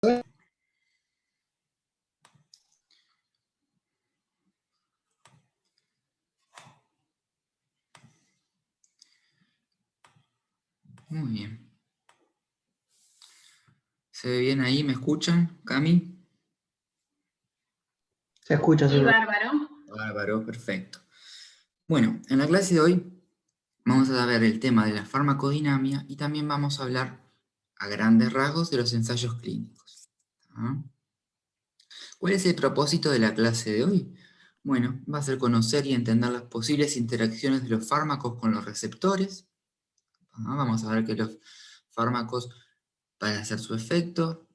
Muy bien. ¿Se ve bien ahí? ¿Me escuchan, Cami? Se escucha, Sí, bárbaro. Bárbaro, perfecto. Bueno, en la clase de hoy vamos a ver el tema de la farmacodinamia y también vamos a hablar a grandes rasgos de los ensayos clínicos. ¿Ah? ¿Cuál es el propósito de la clase de hoy? Bueno, va a ser conocer y entender las posibles interacciones de los fármacos con los receptores. Vamos a ver que los fármacos, para hacer su efecto,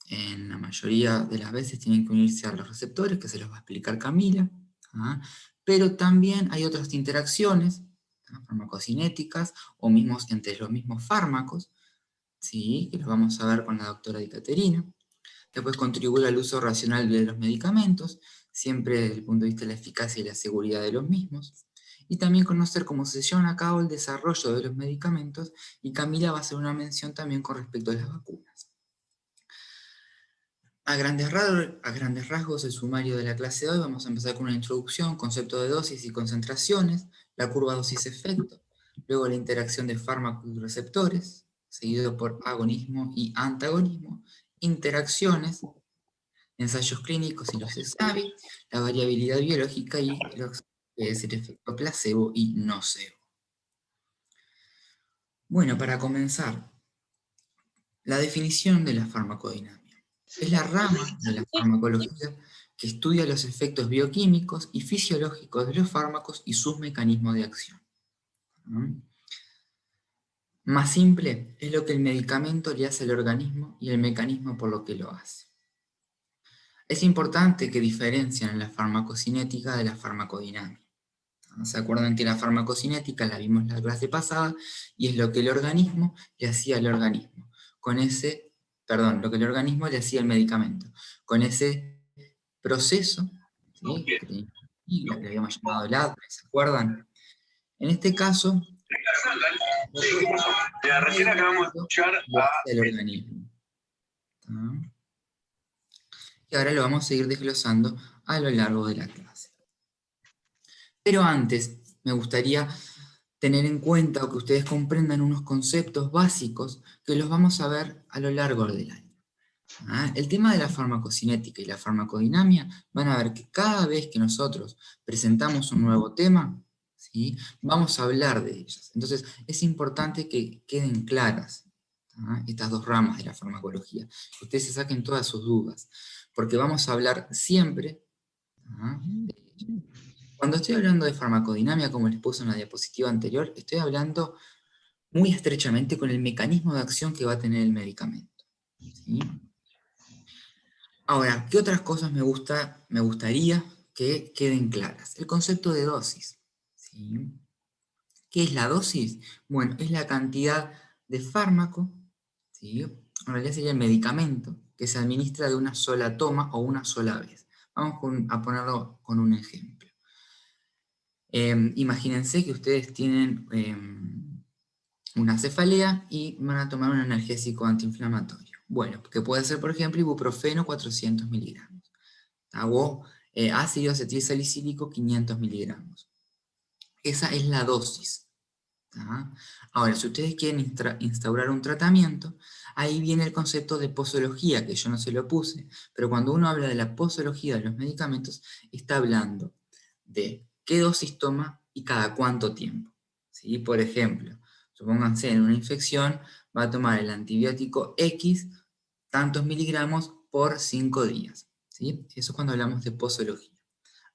en la mayoría de las veces tienen que unirse a los receptores, que se los va a explicar Camila. Pero también hay otras interacciones farmacocinéticas o mismos entre los mismos fármacos, ¿sí? Que los vamos a ver con la doctora Di Caterina. Después contribuir al uso racional de los medicamentos, siempre desde el punto de vista de la eficacia y la seguridad de los mismos. Y también conocer cómo se llevan a cabo el desarrollo de los medicamentos, y Camila va a hacer una mención también con respecto a las vacunas. A grandes rasgos, el sumario de la clase de hoy, vamos a empezar con una introducción, concepto de dosis y concentraciones, la curva dosis-efecto, luego la interacción de fármacos y receptores, seguido por agonismo y antagonismo, interacciones, ensayos clínicos y los SAVI, la variabilidad biológica y lo que es el efecto placebo y nocebo. Bueno, para comenzar, la definición de la farmacodinámica. Es la rama de la farmacología que estudia los efectos bioquímicos y fisiológicos de los fármacos y sus mecanismos de acción. Más simple, es lo que el medicamento le hace al organismo y el mecanismo por lo que lo hace. Es importante que diferencien la farmacocinética de la farmacodinámica. ¿Se acuerdan que la farmacocinética la vimos la clase pasada y es lo que el organismo le hacía al organismo? Lo que el organismo le hacía al medicamento. Con ese proceso, ¿sí? Que le habíamos llamado el ADME, ¿se acuerdan? En este caso, Recién acabamos de escuchar lo hace el organismo. ¿Tá? Y ahora lo vamos a seguir desglosando a lo largo de la clase. Pero antes, me gustaría tener en cuenta o que ustedes comprendan unos conceptos básicos que los vamos a ver a lo largo del año. El tema de la farmacocinética y la farmacodinamia, van a ver que cada vez que nosotros presentamos un nuevo tema, ¿sí? Vamos a hablar de ellas. Entonces, es importante que queden claras estas dos ramas de la farmacología, que ustedes se saquen todas sus dudas, porque vamos a hablar siempre de ellas. Cuando estoy hablando de farmacodinamia, como les puse en la diapositiva anterior, estoy hablando muy estrechamente con el mecanismo de acción que va a tener el medicamento, ¿sí? Ahora, ¿qué otras cosas me gustaría que queden claras? El concepto de dosis, ¿sí? ¿Qué es la dosis? Bueno, es la cantidad de fármaco, ¿sí? En realidad sería el medicamento que se administra de una sola toma o una sola vez. Vamos a ponerlo con un ejemplo. Imagínense que ustedes tienen una cefalea y van a tomar un analgésico antiinflamatorio. Bueno, que puede ser, por ejemplo, ibuprofeno 400 miligramos. O ácido acetilsalicílico 500 miligramos. Esa es la dosis. Ahora, si ustedes quieren instaurar un tratamiento, ahí viene el concepto de posología, que yo no se lo puse, pero cuando uno habla de la posología de los medicamentos, está hablando de qué dosis toma y cada cuánto tiempo. ¿Sí? Por ejemplo, supónganse en una infección, va a tomar el antibiótico X, tantos miligramos por 5 días. ¿Sí? Eso es cuando hablamos de posología.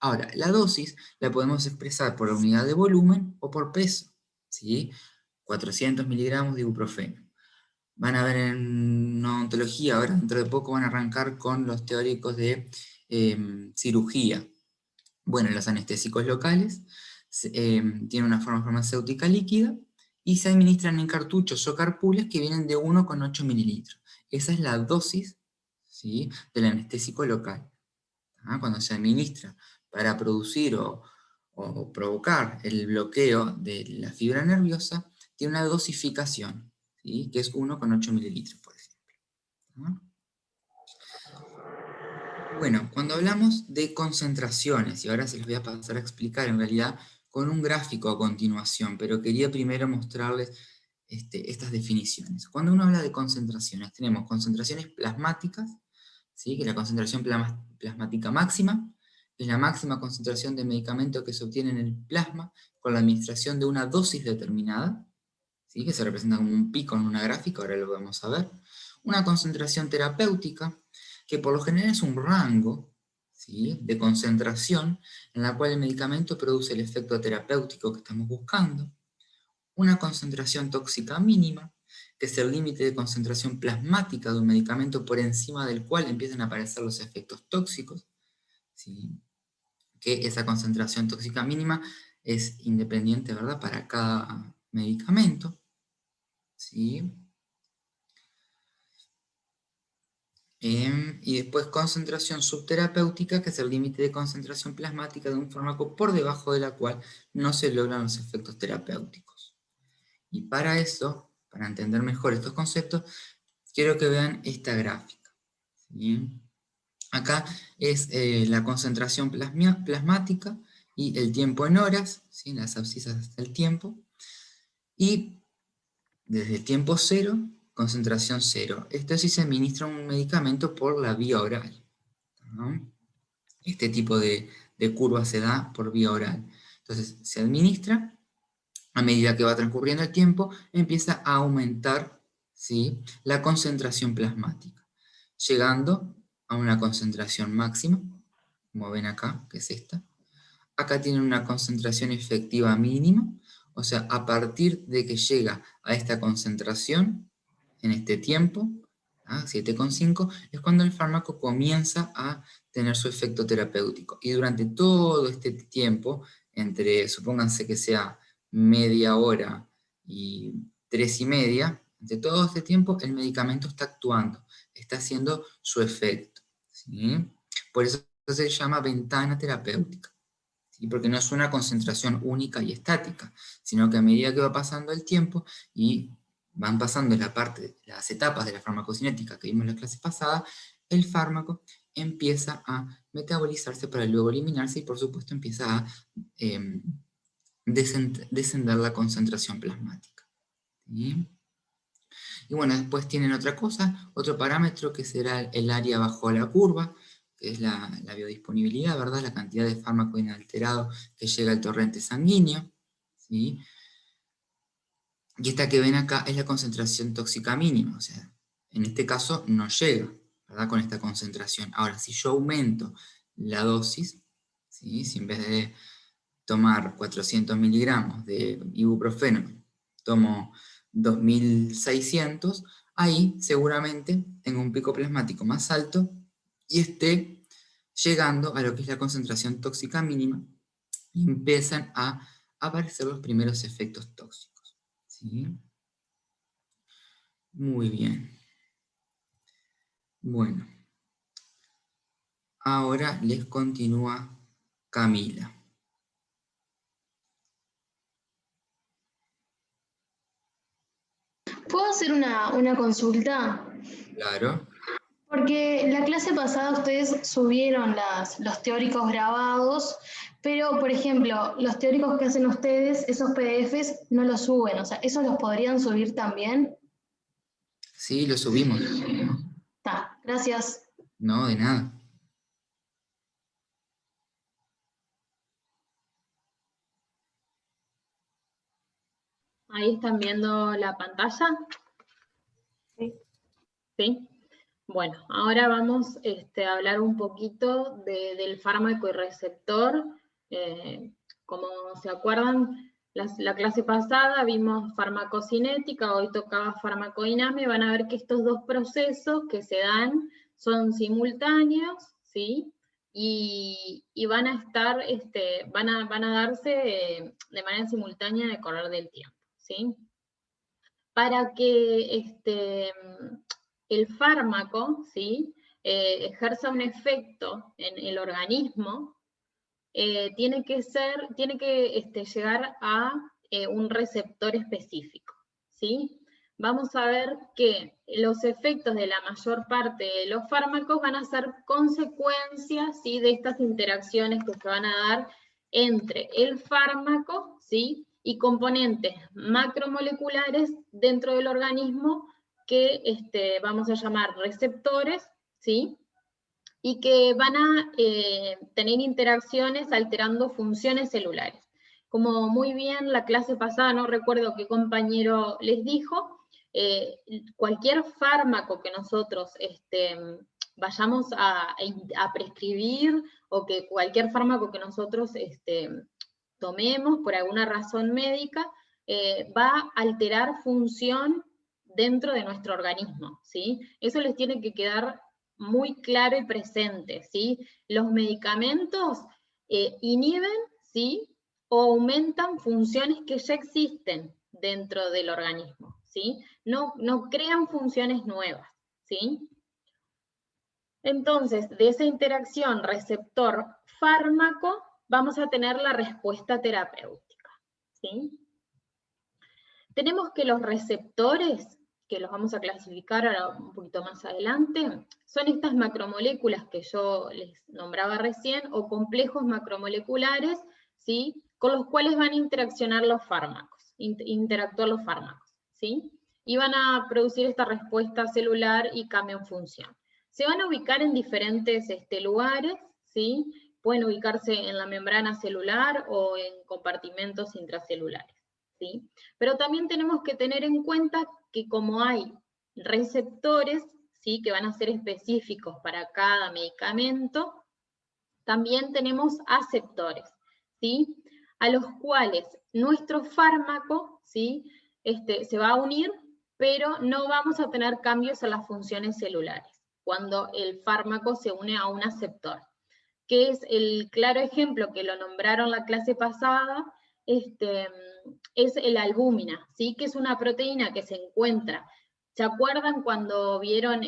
Ahora, la dosis la podemos expresar por la unidad de volumen o por peso. ¿Sí? 400 miligramos de ibuprofeno. Van a ver en odontología, ahora dentro de poco van a arrancar con los teóricos de cirugía. Bueno, los anestésicos locales tienen una forma farmacéutica líquida y se administran en cartuchos o carpules que vienen de 1,8 mililitros. Esa es la dosis, ¿sí?, del anestésico local. Cuando se administra para producir o provocar el bloqueo de la fibra nerviosa, tiene una dosificación, ¿sí?, que es 1,8 mililitros, por ejemplo. Bueno, cuando hablamos de concentraciones, y ahora se los voy a pasar a explicar en realidad con un gráfico a continuación, pero quería primero mostrarles estas definiciones. Cuando uno habla de concentraciones, tenemos concentraciones plasmáticas, ¿sí? Que es la concentración plasmática máxima, es la máxima concentración de medicamento que se obtiene en el plasma con la administración de una dosis determinada, ¿sí? Que se representa como un pico en una gráfica, ahora lo vamos a ver. Una concentración terapéutica, que por lo general es un rango, ¿sí? De concentración en la cual el medicamento produce el efecto terapéutico que estamos buscando. Una concentración tóxica mínima, que es el límite de concentración plasmática de un medicamento por encima del cual empiezan a aparecer los efectos tóxicos, ¿sí? Que esa concentración tóxica mínima es independiente, ¿verdad?, para cada medicamento, ¿sí? Y después concentración subterapéutica, que es el límite de concentración plasmática de un fármaco por debajo de la cual no se logran los efectos terapéuticos. Y para eso, para entender mejor estos conceptos, quiero que vean esta gráfica, ¿sí? Acá es la concentración plasmática y el tiempo en horas, ¿sí? Las abscisas hasta el tiempo, y desde el tiempo cero, concentración cero. Esto sí se administra un medicamento por la vía oral, ¿no? Este tipo de curva se da por vía oral. Entonces se administra, a medida que va transcurriendo el tiempo, empieza a aumentar, ¿sí?, la concentración plasmática, llegando a una concentración máxima, como ven acá, que es esta. Acá tienen una concentración efectiva mínima, o sea, a partir de que llega a esta concentración, en este tiempo, 7,5, es cuando el fármaco comienza a tener su efecto terapéutico. Y durante todo este tiempo, entre, supónganse que sea media hora y 3,5, de todo este tiempo el medicamento está actuando, está haciendo su efecto, ¿sí? Por eso se llama ventana terapéutica, ¿sí? Porque no es una concentración única y estática, sino que a medida que va pasando el tiempo y van pasando las etapas de la farmacocinética que vimos en la clase pasada, el fármaco empieza a metabolizarse para luego eliminarse y por supuesto empieza a descender la concentración plasmática, ¿sí? Y bueno, después tienen otra cosa, otro parámetro que será el área bajo la curva, que es la biodisponibilidad, ¿verdad? La cantidad de fármaco inalterado que llega al torrente sanguíneo, ¿sí? Y esta que ven acá es la concentración tóxica mínima, o sea, en este caso no llega, ¿verdad?, con esta concentración. Ahora, si yo aumento la dosis, ¿sí?, si en vez de tomar 400 miligramos de ibuprofeno, tomo 2600, ahí seguramente tengo un pico plasmático más alto y esté llegando a lo que es la concentración tóxica mínima y empiezan a aparecer los primeros efectos tóxicos, ¿sí? Muy bien. Bueno, ahora les continúa Camila. ¿Puedo hacer una consulta? Claro. Porque la clase pasada ustedes subieron los teóricos grabados, pero por ejemplo, los teóricos que hacen ustedes, esos PDFs no los suben, o sea, ¿esos los podrían subir también? Sí, lo subimos. Está, gracias. No, de nada. Ahí están viendo la pantalla. Sí. ¿Sí? Bueno, ahora vamos a hablar un poquito del fármaco y receptor. Como se acuerdan, la clase pasada vimos farmacocinética, hoy tocaba farmacodinamia. Van a ver que estos dos procesos que se dan son simultáneos, ¿sí? Y van a estar, van a darse de manera simultánea en el correr del tiempo, ¿sí? Para que el fármaco, ¿sí?, ejerza un efecto en el organismo, tiene que llegar a un receptor específico, ¿sí? vamos a ver que los efectos de la mayor parte de los fármacos van a ser consecuencias, ¿sí?, de estas interacciones que se van a dar entre el fármaco, ¿sí?, y componentes macromoleculares dentro del organismo que vamos a llamar receptores, ¿sí?, y que van a tener interacciones alterando funciones celulares. Como muy bien la clase pasada, no recuerdo qué compañero les dijo, cualquier fármaco que nosotros vayamos a prescribir, o que cualquier fármaco que nosotros tomemos por alguna razón médica, va a alterar función dentro de nuestro organismo, ¿sí? Eso les tiene que quedar muy claro y presente, ¿sí? Los medicamentos inhiben, ¿sí?, o aumentan funciones que ya existen dentro del organismo, ¿sí? No crean funciones nuevas, ¿sí? Entonces, de esa interacción receptor-fármaco, vamos a tener la respuesta terapéutica, ¿sí? Tenemos que los receptores, que los vamos a clasificar ahora un poquito más adelante, son estas macromoléculas que yo les nombraba recién, o complejos macromoleculares, ¿sí?, con los cuales van a interaccionar los fármacos, interactuar los fármacos, ¿sí?, y van a producir esta respuesta celular y cambio en función. Se van a ubicar en diferentes lugares, ¿sí?, pueden ubicarse en la membrana celular o en compartimentos intracelulares, ¿sí? Pero también tenemos que tener en cuenta que como hay receptores, ¿sí?, que van a ser específicos para cada medicamento, también tenemos aceptores, ¿sí?, a los cuales nuestro fármaco, ¿sí?, se va a unir, pero no vamos a tener cambios en las funciones celulares cuando el fármaco se une a un aceptor, que es el claro ejemplo que lo nombraron la clase pasada, es el albúmina, ¿sí?, que es una proteína que se encuentra. ¿Se acuerdan cuando vieron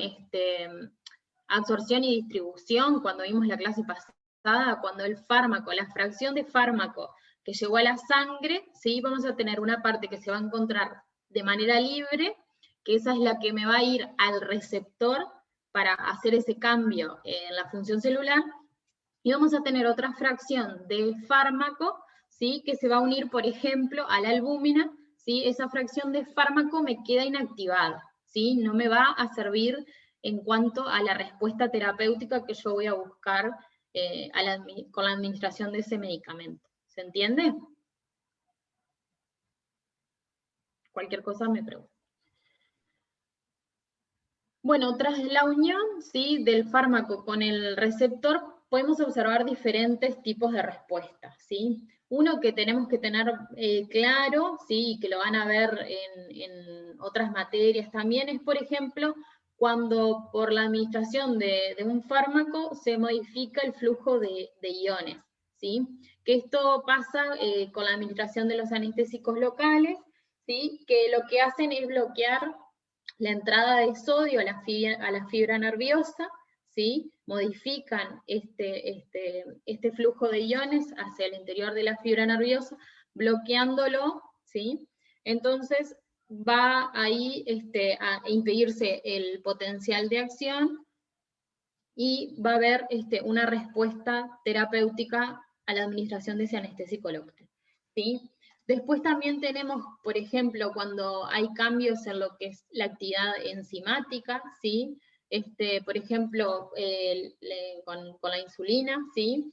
absorción y distribución, cuando vimos la clase pasada, cuando el fármaco, la fracción de fármaco que llegó a la sangre, ¿sí?, vamos a tener una parte que se va a encontrar de manera libre, que esa es la que me va a ir al receptor para hacer ese cambio en la función celular, y vamos a tener otra fracción de fármaco, ¿sí?, que se va a unir, por ejemplo, a la albúmina, ¿sí? Esa fracción de fármaco me queda inactivada, ¿sí?, no me va a servir en cuanto a la respuesta terapéutica que yo voy a buscar con la administración de ese medicamento. ¿Se entiende? Cualquier cosa me pregunta. Bueno, tras la unión, ¿sí?, del fármaco con el receptor, podemos observar diferentes tipos de respuestas, ¿sí? Uno que tenemos que tener claro, ¿sí?, y que lo van a ver en otras materias también, es, por ejemplo, cuando por la administración de un fármaco se modifica el flujo de iones, ¿sí? Que esto pasa con la administración de los anestésicos locales, ¿sí?, que lo que hacen es bloquear la entrada de sodio a la fibra nerviosa, ¿sí? Modifican este flujo de iones hacia el interior de la fibra nerviosa, bloqueándolo, ¿sí? Entonces va ahí a impedirse el potencial de acción, y va a haber una respuesta terapéutica a la administración de ese anestésico local, ¿sí? Después también tenemos, por ejemplo, cuando hay cambios en lo que es la actividad enzimática, ¿sí? Por ejemplo, con la insulina, ¿sí?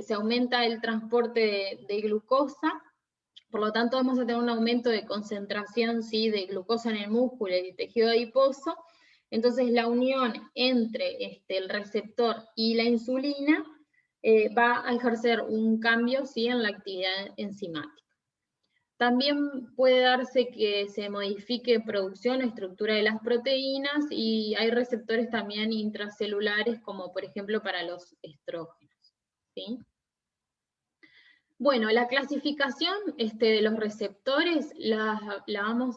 Se aumenta el transporte de glucosa, por lo tanto vamos a tener un aumento de concentración, ¿sí?, de glucosa en el músculo y el tejido adiposo. Entonces la unión entre el receptor y la insulina va a ejercer un cambio, ¿sí?, en la actividad enzimática. También puede darse que se modifique producción o estructura de las proteínas, y hay receptores también intracelulares, como por ejemplo para los estrógenos, ¿sí? Bueno, la clasificación de los receptores la vamos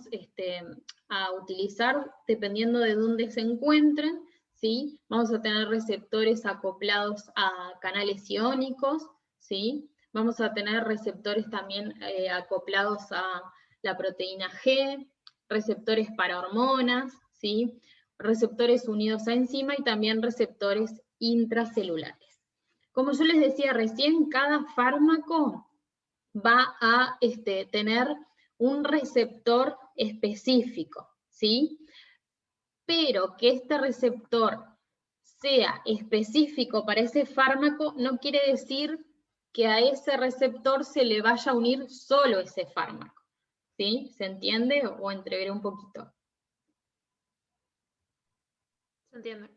a utilizar dependiendo de dónde se encuentren, ¿sí? Vamos a tener receptores acoplados a canales iónicos, ¿sí? Vamos a tener receptores también acoplados a la proteína G, receptores para hormonas, ¿sí? Receptores unidos a enzima y también receptores intracelulares. Como yo les decía recién, cada fármaco va a tener un receptor específico, ¿sí? Pero que este receptor sea específico para ese fármaco no quiere decir que a ese receptor se le vaya a unir solo ese fármaco, ¿sí? ¿Se entiende o entreveré un poquito? ¿Se entiende?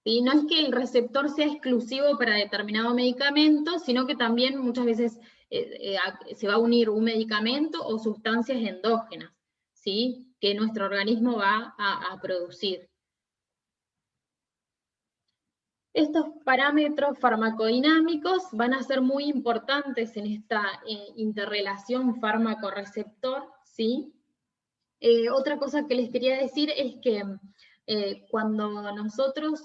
¿Sí? No es que el receptor sea exclusivo para determinado medicamento, sino que también muchas veces se va a unir un medicamento o sustancias endógenas, ¿sí? Que nuestro organismo va a producir. Estos parámetros farmacodinámicos van a ser muy importantes en esta interrelación fármaco-receptor, ¿sí? Otra cosa que les quería decir es que cuando nosotros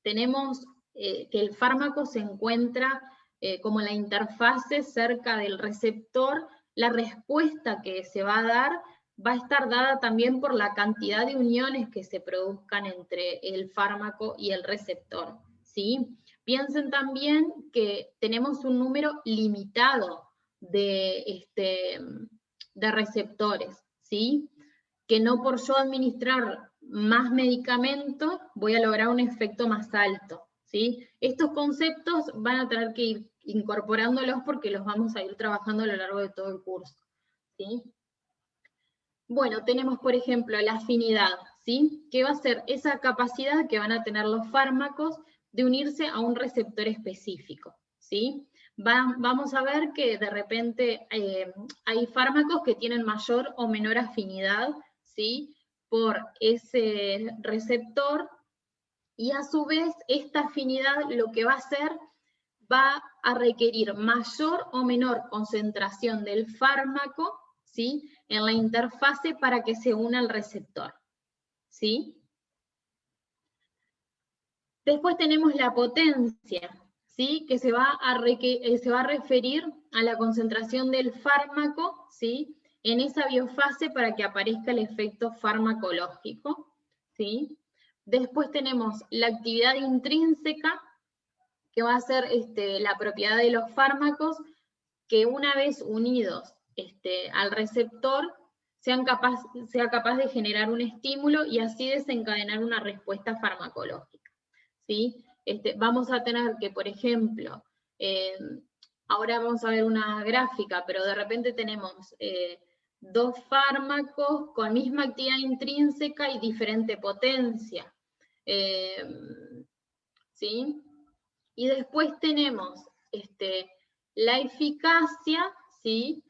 tenemos que el fármaco se encuentra como la interfase cerca del receptor, la respuesta que se va a dar va a estar dada también por la cantidad de uniones que se produzcan entre el fármaco y el receptor, ¿sí? Piensen también que tenemos un número limitado de receptores, ¿sí? Que no por yo administrar más medicamentos voy a lograr un efecto más alto, ¿sí? Estos conceptos van a tener que ir incorporándolos porque los vamos a ir trabajando a lo largo de todo el curso, ¿sí? Bueno, tenemos por ejemplo la afinidad, ¿sí? Que va a ser esa capacidad que van a tener los fármacos de unirse a un receptor específico, ¿sí? Vamos a ver que de repente hay fármacos que tienen mayor o menor afinidad, ¿sí? Por ese receptor, y a su vez esta afinidad lo que va a hacer, va a requerir mayor o menor concentración del fármaco, ¿sí? En la interfase para que se una al receptor, ¿sí? Después tenemos la potencia, ¿sí? Que se va a referir a la concentración del fármaco, ¿sí? En esa biofase para que aparezca el efecto farmacológico, ¿sí? Después tenemos la actividad intrínseca, que va a ser la propiedad de los fármacos, que una vez unidos al receptor, sea capaz de generar un estímulo y así desencadenar una respuesta farmacológica, ¿sí? Vamos a tener que, por ejemplo, ahora vamos a ver una gráfica, pero de repente tenemos dos fármacos con misma actividad intrínseca y diferente potencia, ¿sí? Y después tenemos la eficacia, ¿sí?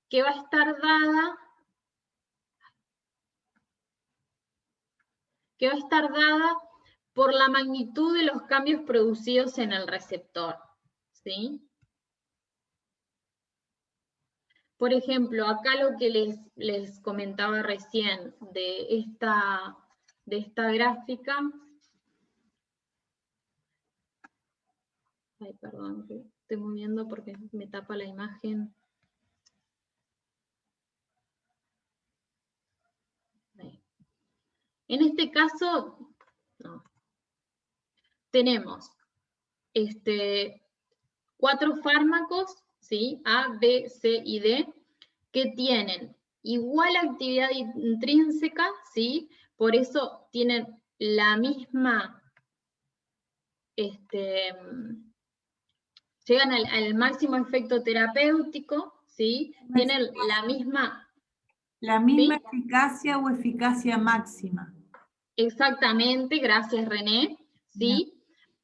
Que va a estar dada por la magnitud de los cambios producidos en el receptor, ¿sí? Por ejemplo, acá lo que les comentaba recién de esta gráfica. Ay, perdón, que estoy moviendo porque me tapa la imagen. Ahí. En este caso, no. Tenemos 4 fármacos, ¿sí? A, B, C y D, que tienen igual actividad intrínseca, ¿sí? Por eso tienen la misma, llegan al máximo efecto terapéutico, ¿sí? Tienen la misma... La misma ¿sí? eficacia o eficacia máxima. Exactamente, gracias René, ¿sí?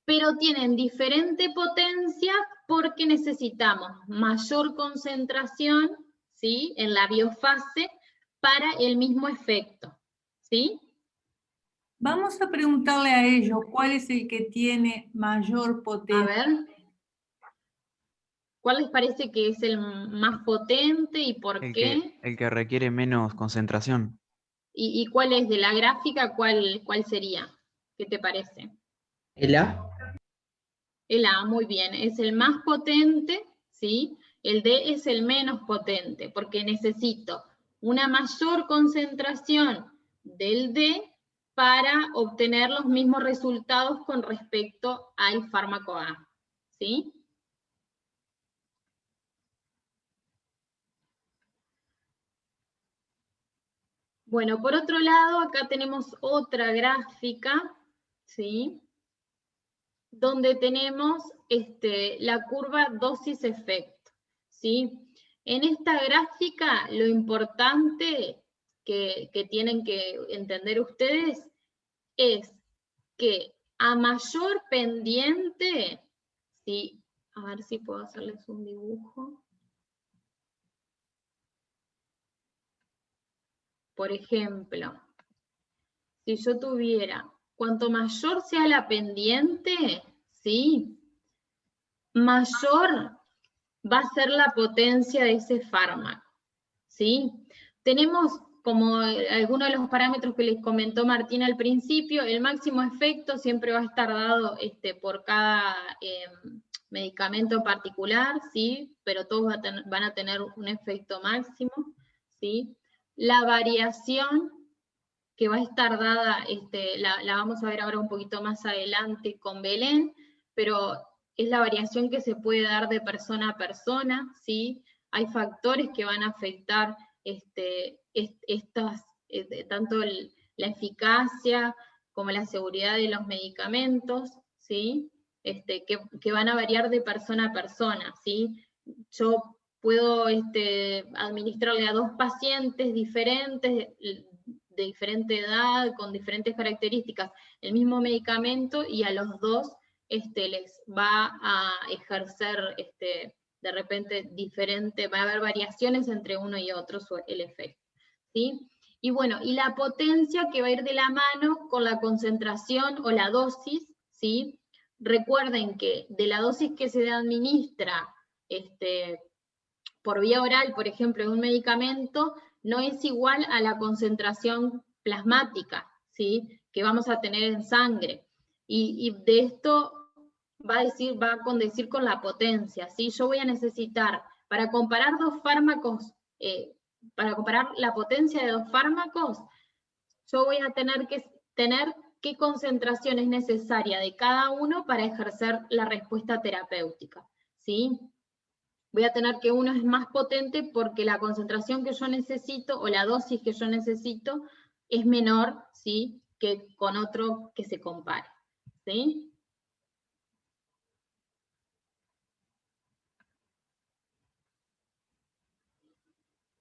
Pero tienen diferente potencia porque necesitamos mayor concentración, ¿sí? En la biofase para el mismo efecto, ¿sí? Vamos a preguntarle a ellos cuál es el que tiene mayor potencia. A ver, ¿cuál les parece que es el más potente y por qué? El que requiere menos concentración. ¿Y cuál es de la gráfica? ¿Cuál sería? ¿Qué te parece? ¿El A? El A, muy bien, es el más potente, ¿sí? El D es el menos potente, porque necesito una mayor concentración del D para obtener los mismos resultados con respecto al fármaco A, ¿sí? Bueno, por otro lado, acá tenemos otra gráfica, ¿sí? Donde tenemos la curva dosis-efecto, ¿sí? En esta gráfica, lo importante que tienen que entender ustedes es que a mayor pendiente, ¿sí? A ver si puedo hacerles un dibujo. Por ejemplo, si yo tuviera, cuanto mayor sea la pendiente, ¿sí? Mayor va a ser la potencia de ese fármaco, ¿sí? Tenemos, como algunos de los parámetros que les comentó Martín al principio, el máximo efecto siempre va a estar dado por cada medicamento particular, ¿sí? Pero todos van a tener un efecto máximo, ¿sí? La variación que va a estar dada, la vamos a ver ahora un poquito más adelante con Belén, pero es la variación que se puede dar de persona a persona, ¿sí? Hay factores que van a afectar tanto la eficacia como la seguridad de los medicamentos, ¿sí? Que van a variar de persona a persona, ¿sí? Yo puedo administrarle a 2 pacientes diferentes, de diferente edad, con diferentes características, el mismo medicamento, y a los 2 les va a ejercer de repente diferente, va a haber variaciones entre uno y otro el efecto, ¿sí? Y bueno, y la potencia que va a ir de la mano con la concentración o la dosis, ¿sí? Recuerden que de la dosis que se administra por vía oral, por ejemplo, de un medicamento, no es igual a la concentración plasmática, ¿sí? Que vamos a tener en sangre. Y de esto va a condecir con la potencia, ¿sí? Yo voy a necesitar, para comparar 2 fármacos, para comparar la potencia de 2 fármacos, yo voy a tener que tener qué concentración es necesaria de cada uno para ejercer la respuesta terapéutica, ¿sí? Voy a tener que uno es más potente porque la concentración que yo necesito o la dosis que yo necesito es menor, ¿sí? Que con otro que se compare, ¿sí?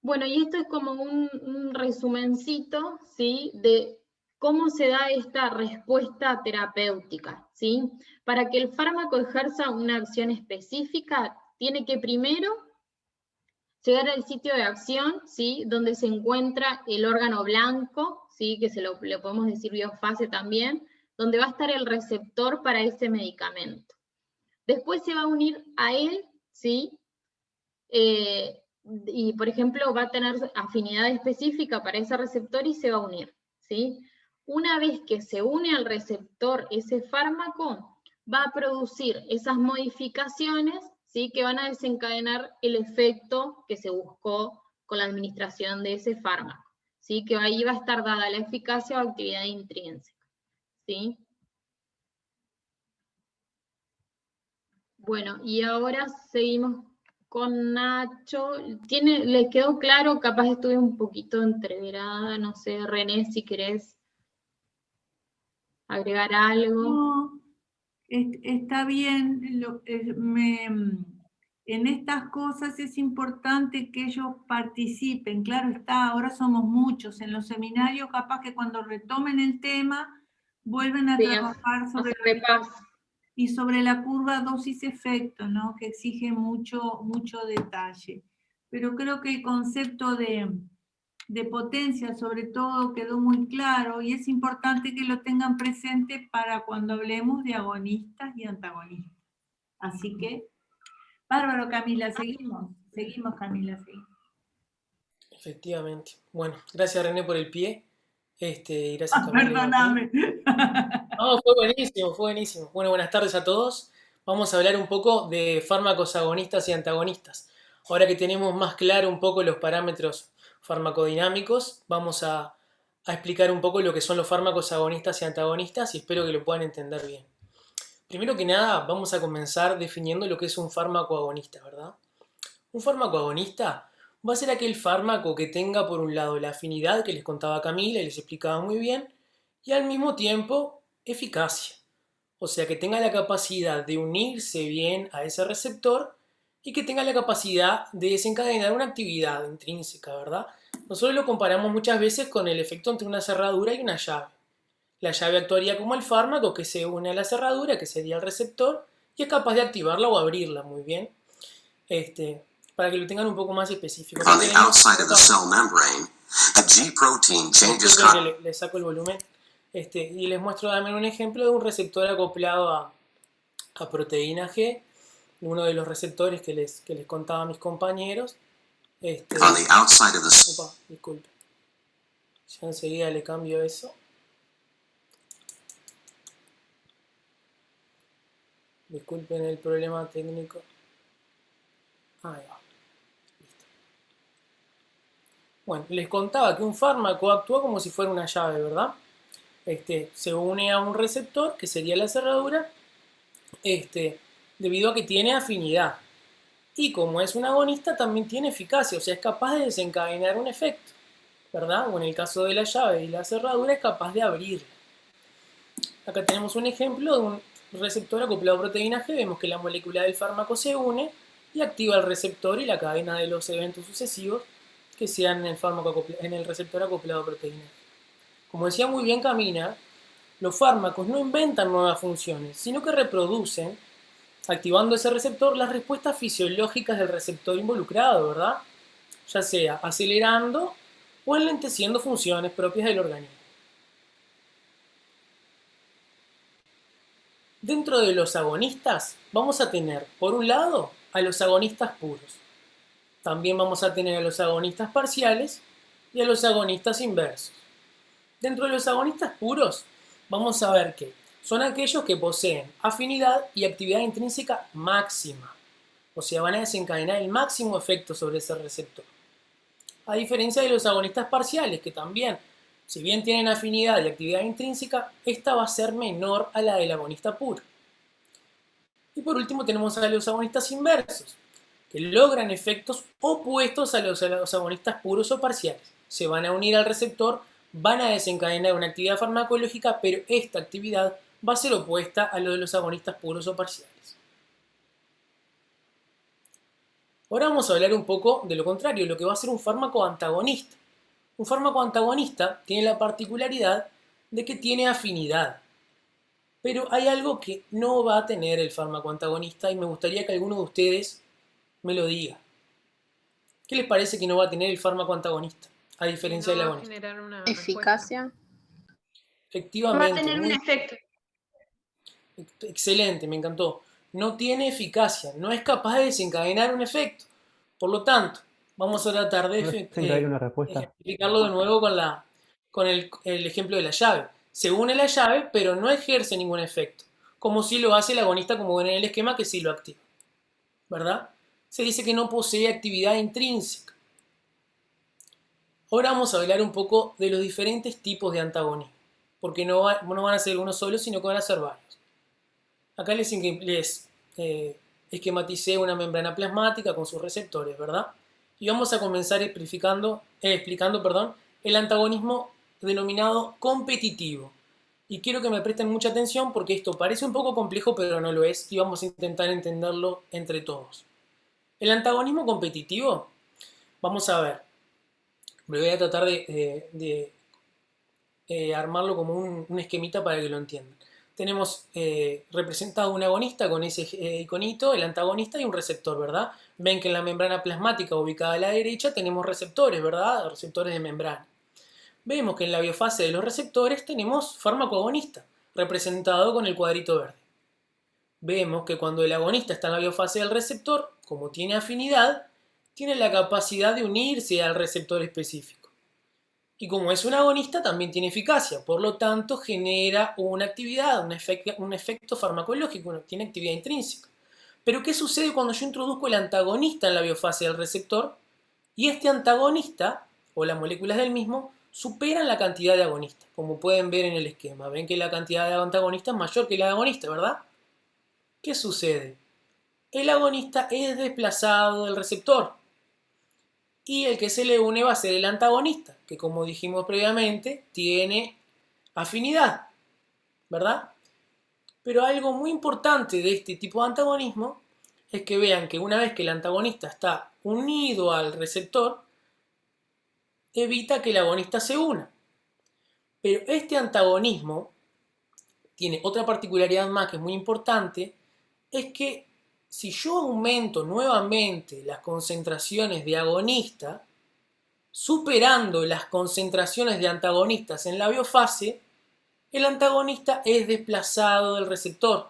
Bueno, y esto es como un resumencito, ¿sí? De cómo se da esta respuesta terapéutica, ¿sí? Para que el fármaco ejerza una acción específica, tiene que primero llegar al sitio de acción, ¿sí? Donde se encuentra el órgano blanco, ¿sí? Que le podemos decir biofase también, donde va a estar el receptor para ese medicamento. Después se va a unir a él, ¿sí? Y por ejemplo va a tener afinidad específica para ese receptor y se va a unir, ¿sí? Una vez que se une al receptor ese fármaco, va a producir esas modificaciones, ¿sí? Que van a desencadenar el efecto que se buscó con la administración de ese fármaco, ¿sí? Que ahí va a estar dada la eficacia o actividad intrínseca, ¿sí? Bueno, y ahora seguimos con Nacho. ¿Le quedó claro? Capaz estuve un poquito entreverada, no sé, René, si querés agregar algo. No, está bien. En estas cosas es importante que ellos participen. Claro está, ahora somos muchos. En los seminarios, capaz que cuando retomen el tema, vuelven a trabajar sobre y sobre la curva dosis-efecto, ¿no? Que exige mucho detalle. Pero creo que el concepto de potencia, sobre todo, quedó muy claro y es importante que lo tengan presente para cuando hablemos de agonistas y antagonistas. Así que, bárbaro, Camila, seguimos, Camila, seguimos. Efectivamente. Bueno, gracias René por el pie. Y gracias Perdóname. No, fue buenísimo, fue buenísimo. Bueno, buenas tardes a todos. Vamos a hablar un poco de fármacos agonistas y antagonistas. Ahora que tenemos más claro un poco los parámetros farmacodinámicos, vamos a explicar un poco lo que son los fármacos agonistas y antagonistas y espero que lo puedan entender bien. Primero que nada, vamos a comenzar definiendo lo que es un fármaco agonista, ¿verdad? Un fármaco agonista va a ser aquel fármaco que tenga por un lado la afinidad que les contaba Camila y les explicaba muy bien, y al mismo tiempo eficacia. O sea, que tenga la capacidad de unirse bien a ese receptor y que tenga la capacidad de desencadenar una actividad intrínseca, ¿verdad? Nosotros lo comparamos muchas veces con el efecto entre una cerradura y una llave. La llave actuaría como el fármaco que se une a la cerradura, que sería el receptor, y es capaz de activarla o abrirla muy bien. Para que lo tengan un poco más específico. On the outside of the cell membrane, the G protein changes. Le saco el volumen. Y les muestro también un ejemplo de un receptor acoplado a proteína G, uno de los receptores que les contaba a mis compañeros. On the outside of the... Opa, disculpe. Ya enseguida le cambio eso. Disculpen el problema técnico. Ahí va. Listo. Bueno, les contaba que un fármaco actúa como si fuera una llave, ¿verdad? Se une a un receptor, que sería la cerradura, debido a que tiene afinidad. Y como es un agonista, también tiene eficacia, o sea, es capaz de desencadenar un efecto, ¿verdad? O en el caso de la llave y la cerradura, es capaz de abrirla. Acá tenemos un ejemplo de un receptor acoplado a proteína G. Vemos que la molécula del fármaco se une y activa el receptor y la cadena de los eventos sucesivos que sean en el receptor acoplado a proteína G. Como decía muy bien Camila, los fármacos no inventan nuevas funciones, sino que reproducen, activando ese receptor, las respuestas fisiológicas del receptor involucrado, ¿verdad? Ya sea acelerando o enlenteciendo funciones propias del organismo. Dentro de los agonistas vamos a tener, por un lado, a los agonistas puros. También vamos a tener a los agonistas parciales y a los agonistas inversos. Dentro de los agonistas puros, vamos a ver que son aquellos que poseen afinidad y actividad intrínseca máxima. O sea, van a desencadenar el máximo efecto sobre ese receptor. A diferencia de los agonistas parciales, que también, si bien tienen afinidad y actividad intrínseca, esta va a ser menor a la del agonista puro. Y por último tenemos a los agonistas inversos, que logran efectos opuestos a los agonistas puros o parciales. Se van a unir al receptor, van a desencadenar una actividad farmacológica, pero esta actividad va a ser opuesta a lo de los agonistas puros o parciales. Ahora vamos a hablar un poco de lo contrario, lo que va a ser un fármaco antagonista. Un fármaco antagonista tiene la particularidad de que tiene afinidad. Pero hay algo que no va a tener el fármaco antagonista y me gustaría que alguno de ustedes me lo diga. ¿Qué les parece que no va a tener el fármaco antagonista? A diferencia del agonista. Generar una eficacia. Efectivamente. Va a tener un efecto. Excelente, me encantó. No tiene eficacia, no es capaz de desencadenar un efecto. Por lo tanto, vamos a tratar de explicarlo de nuevo con el ejemplo de la llave. Se une la llave, pero no ejerce ningún efecto. Como si lo hace el agonista, como ven en el esquema, que sí lo activa. ¿Verdad? Se dice que no posee actividad intrínseca. Ahora vamos a hablar un poco de los diferentes tipos de antagonismo. Porque no van a ser uno solo, sino que van a ser varios. Acá les esquematicé una membrana plasmática con sus receptores, ¿verdad? Y vamos a comenzar explicando el antagonismo denominado competitivo. Y quiero que me presten mucha atención porque esto parece un poco complejo, pero no lo es, y vamos a intentar entenderlo entre todos. El antagonismo competitivo, vamos a ver, me voy a tratar de armarlo como un esquemita para que lo entiendan. Tenemos representado un agonista con ese iconito, el antagonista y un receptor, ¿verdad? Ven que en la membrana plasmática ubicada a la derecha tenemos receptores, ¿verdad? Receptores de membrana. Vemos que en la biofase de los receptores tenemos fármaco agonista, representado con el cuadrito verde. Vemos que cuando el agonista está en la biofase del receptor, como tiene afinidad, tiene la capacidad de unirse al receptor específico. Y como es un agonista, también tiene eficacia, por lo tanto genera una actividad, un efecto farmacológico, tiene actividad intrínseca. Pero ¿qué sucede cuando yo introduzco el antagonista en la biofase del receptor? Y este antagonista, o las moléculas del mismo, superan la cantidad de agonista, como pueden ver en el esquema. Ven que la cantidad de antagonista es mayor que la de agonista, ¿verdad? ¿Qué sucede? El agonista es desplazado del receptor y el que se le une va a ser el antagonista, que como dijimos previamente, tiene afinidad, ¿verdad? Pero algo muy importante de este tipo de antagonismo es que vean que una vez que el antagonista está unido al receptor, evita que el agonista se una. Pero este antagonismo tiene otra particularidad más que es muy importante, es que si yo aumento nuevamente las concentraciones de agonista, superando las concentraciones de antagonistas en la biofase, el antagonista es desplazado del receptor,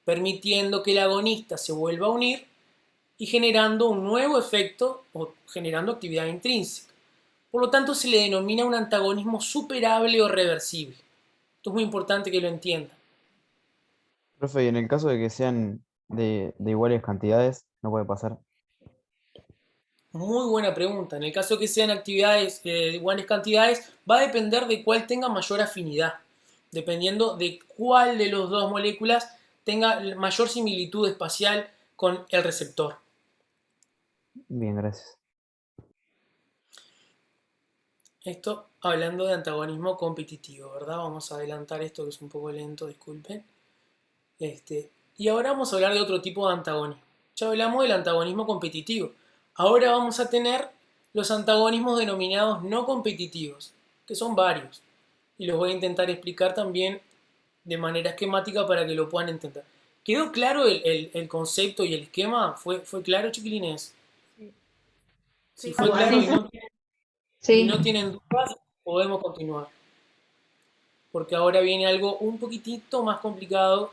permitiendo que el agonista se vuelva a unir y generando un nuevo efecto o generando actividad intrínseca. Por lo tanto, se le denomina un antagonismo superable o reversible. Esto es muy importante que lo entiendan. Profe, y en el caso de que sean de iguales cantidades, no puede pasar. Muy buena pregunta. En el caso que sean actividades de iguales cantidades, va a depender de cuál tenga mayor afinidad, dependiendo de cuál de las dos moléculas tenga mayor similitud espacial con el receptor. Bien, gracias. Esto hablando de antagonismo competitivo, ¿verdad? Vamos a adelantar esto que es un poco lento, disculpen. Y ahora vamos a hablar de otro tipo de antagonismo. Ya hablamos del antagonismo competitivo. Ahora vamos a tener los antagonismos denominados no competitivos, que son varios. Y los voy a intentar explicar también de manera esquemática para que lo puedan entender. ¿Quedó claro el concepto y el esquema? ¿Fue claro, chiquilines? Si fue claro y no tienen dudas, podemos continuar. Porque ahora viene algo un poquitito más complicado,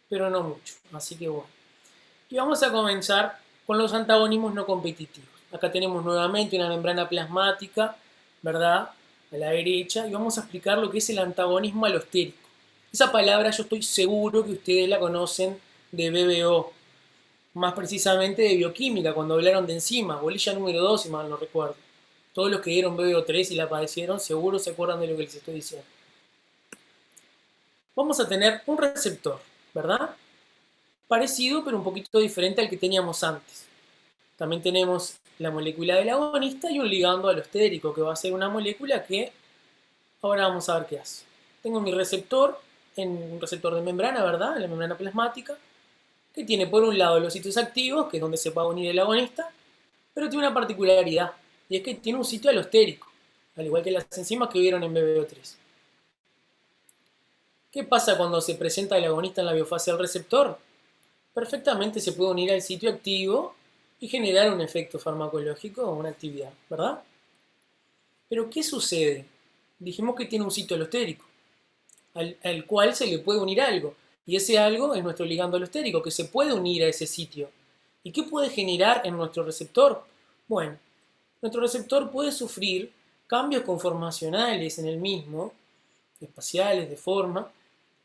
pero no mucho. Así que bueno. Y vamos a comenzar con los antagonismos no competitivos. Acá tenemos nuevamente una membrana plasmática, ¿verdad? A la derecha. Y vamos a explicar lo que es el antagonismo alostérico. Esa palabra yo estoy seguro que ustedes la conocen de BBO. Más precisamente de bioquímica, cuando hablaron de enzimas. Bolilla número 2, si mal no recuerdo. Todos los que dieron BBO3 y la padecieron, seguro se acuerdan de lo que les estoy diciendo. Vamos a tener un receptor, ¿verdad? Parecido, pero un poquito diferente al que teníamos antes. También tenemos la molécula del agonista y un ligando alostérico, que va a ser una molécula que ahora vamos a ver qué hace. Tengo mi receptor, un receptor de membrana, ¿verdad? La membrana plasmática, que tiene por un lado los sitios activos, que es donde se va a unir el agonista, pero tiene una particularidad, y es que tiene un sitio alostérico, al igual que las enzimas que vieron en BBO3. ¿Qué pasa cuando se presenta el agonista en la biofase del receptor? Perfectamente se puede unir al sitio activo y generar un efecto farmacológico o una actividad, ¿verdad? Pero ¿qué sucede? Dijimos que tiene un sitio alostérico, al cual se le puede unir algo, y ese algo es nuestro ligando alostérico, que se puede unir a ese sitio. ¿Y qué puede generar en nuestro receptor? Bueno, nuestro receptor puede sufrir cambios conformacionales en el mismo, espaciales, de forma,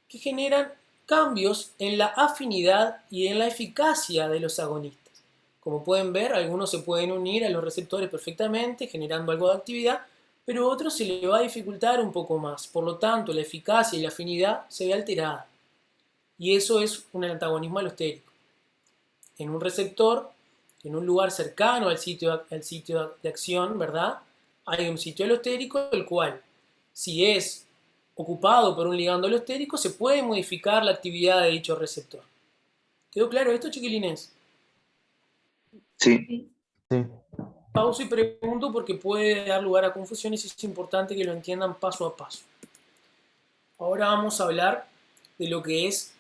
que generan cambios en la afinidad y en la eficacia de los agonistas. Como pueden ver, algunos se pueden unir a los receptores perfectamente, generando algo de actividad, pero a otros se le va a dificultar un poco más. Por lo tanto, la eficacia y la afinidad se ve alterada. Y eso es un antagonismo alostérico. En un receptor, en un lugar cercano al sitio de acción, ¿verdad? Hay un sitio alostérico, el cual, si es ocupado por un ligando alostérico, se puede modificar la actividad de dicho receptor. ¿Quedó claro esto, chiquilines? Sí. Sí. Pauso y pregunto porque puede dar lugar a confusiones y es importante que lo entiendan paso a paso. Ahora vamos a hablar de lo que es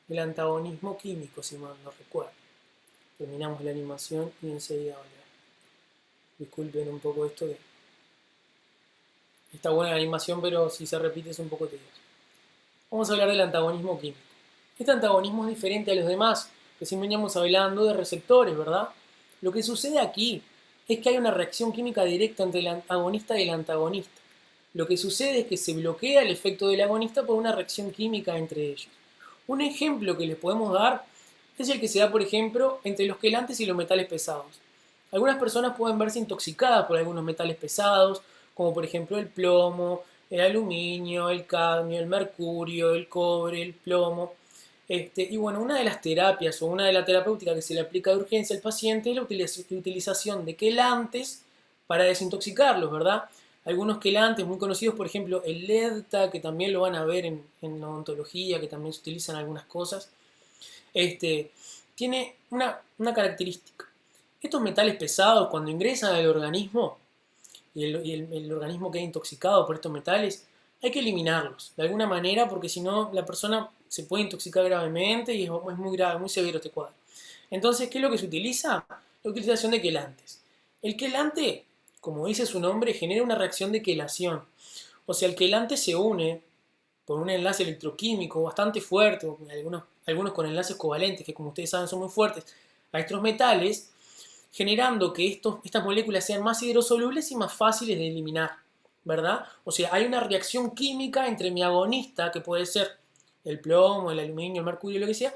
el antagonismo químico, si mal no recuerdo. Terminamos la animación y enseguida volver. Disculpen un poco esto de... Está buena la animación, pero si se repite es un poco tedioso. Vamos a hablar del antagonismo químico. Este antagonismo es diferente a los demás. Recién veníamos hablando de receptores, ¿verdad? Lo que sucede aquí es que hay una reacción química directa entre el agonista y el antagonista. Lo que sucede es que se bloquea el efecto del agonista por una reacción química entre ellos. Un ejemplo que les podemos dar es el que se da, por ejemplo, entre los quelantes y los metales pesados. Algunas personas pueden verse intoxicadas por algunos metales pesados, como por ejemplo el plomo, el aluminio, el cadmio, el mercurio, el cobre, el plomo. Y bueno, una de las terapias o una de la terapéutica que se le aplica de urgencia al paciente es la utilización de quelantes para desintoxicarlos, ¿verdad? Algunos quelantes muy conocidos, por ejemplo, el LEDTA, que también lo van a ver en odontología, que también se utilizan algunas cosas, tiene una característica. Estos metales pesados, cuando ingresan al organismo y el organismo queda intoxicado por estos metales, hay que eliminarlos de alguna manera, porque si no la persona se puede intoxicar gravemente y es muy grave, muy severo este cuadro. Entonces, ¿qué es lo que se utiliza? La utilización de quelantes. El quelante, como dice su nombre, genera una reacción de quelación. O sea, el quelante se une por un enlace electroquímico bastante fuerte, algunos con enlaces covalentes, que como ustedes saben son muy fuertes, a estos metales, generando que estas moléculas sean más hidrosolubles y más fáciles de eliminar, ¿verdad? O sea, hay una reacción química entre mi agonista, que puede ser el plomo, el aluminio, el mercurio, lo que sea,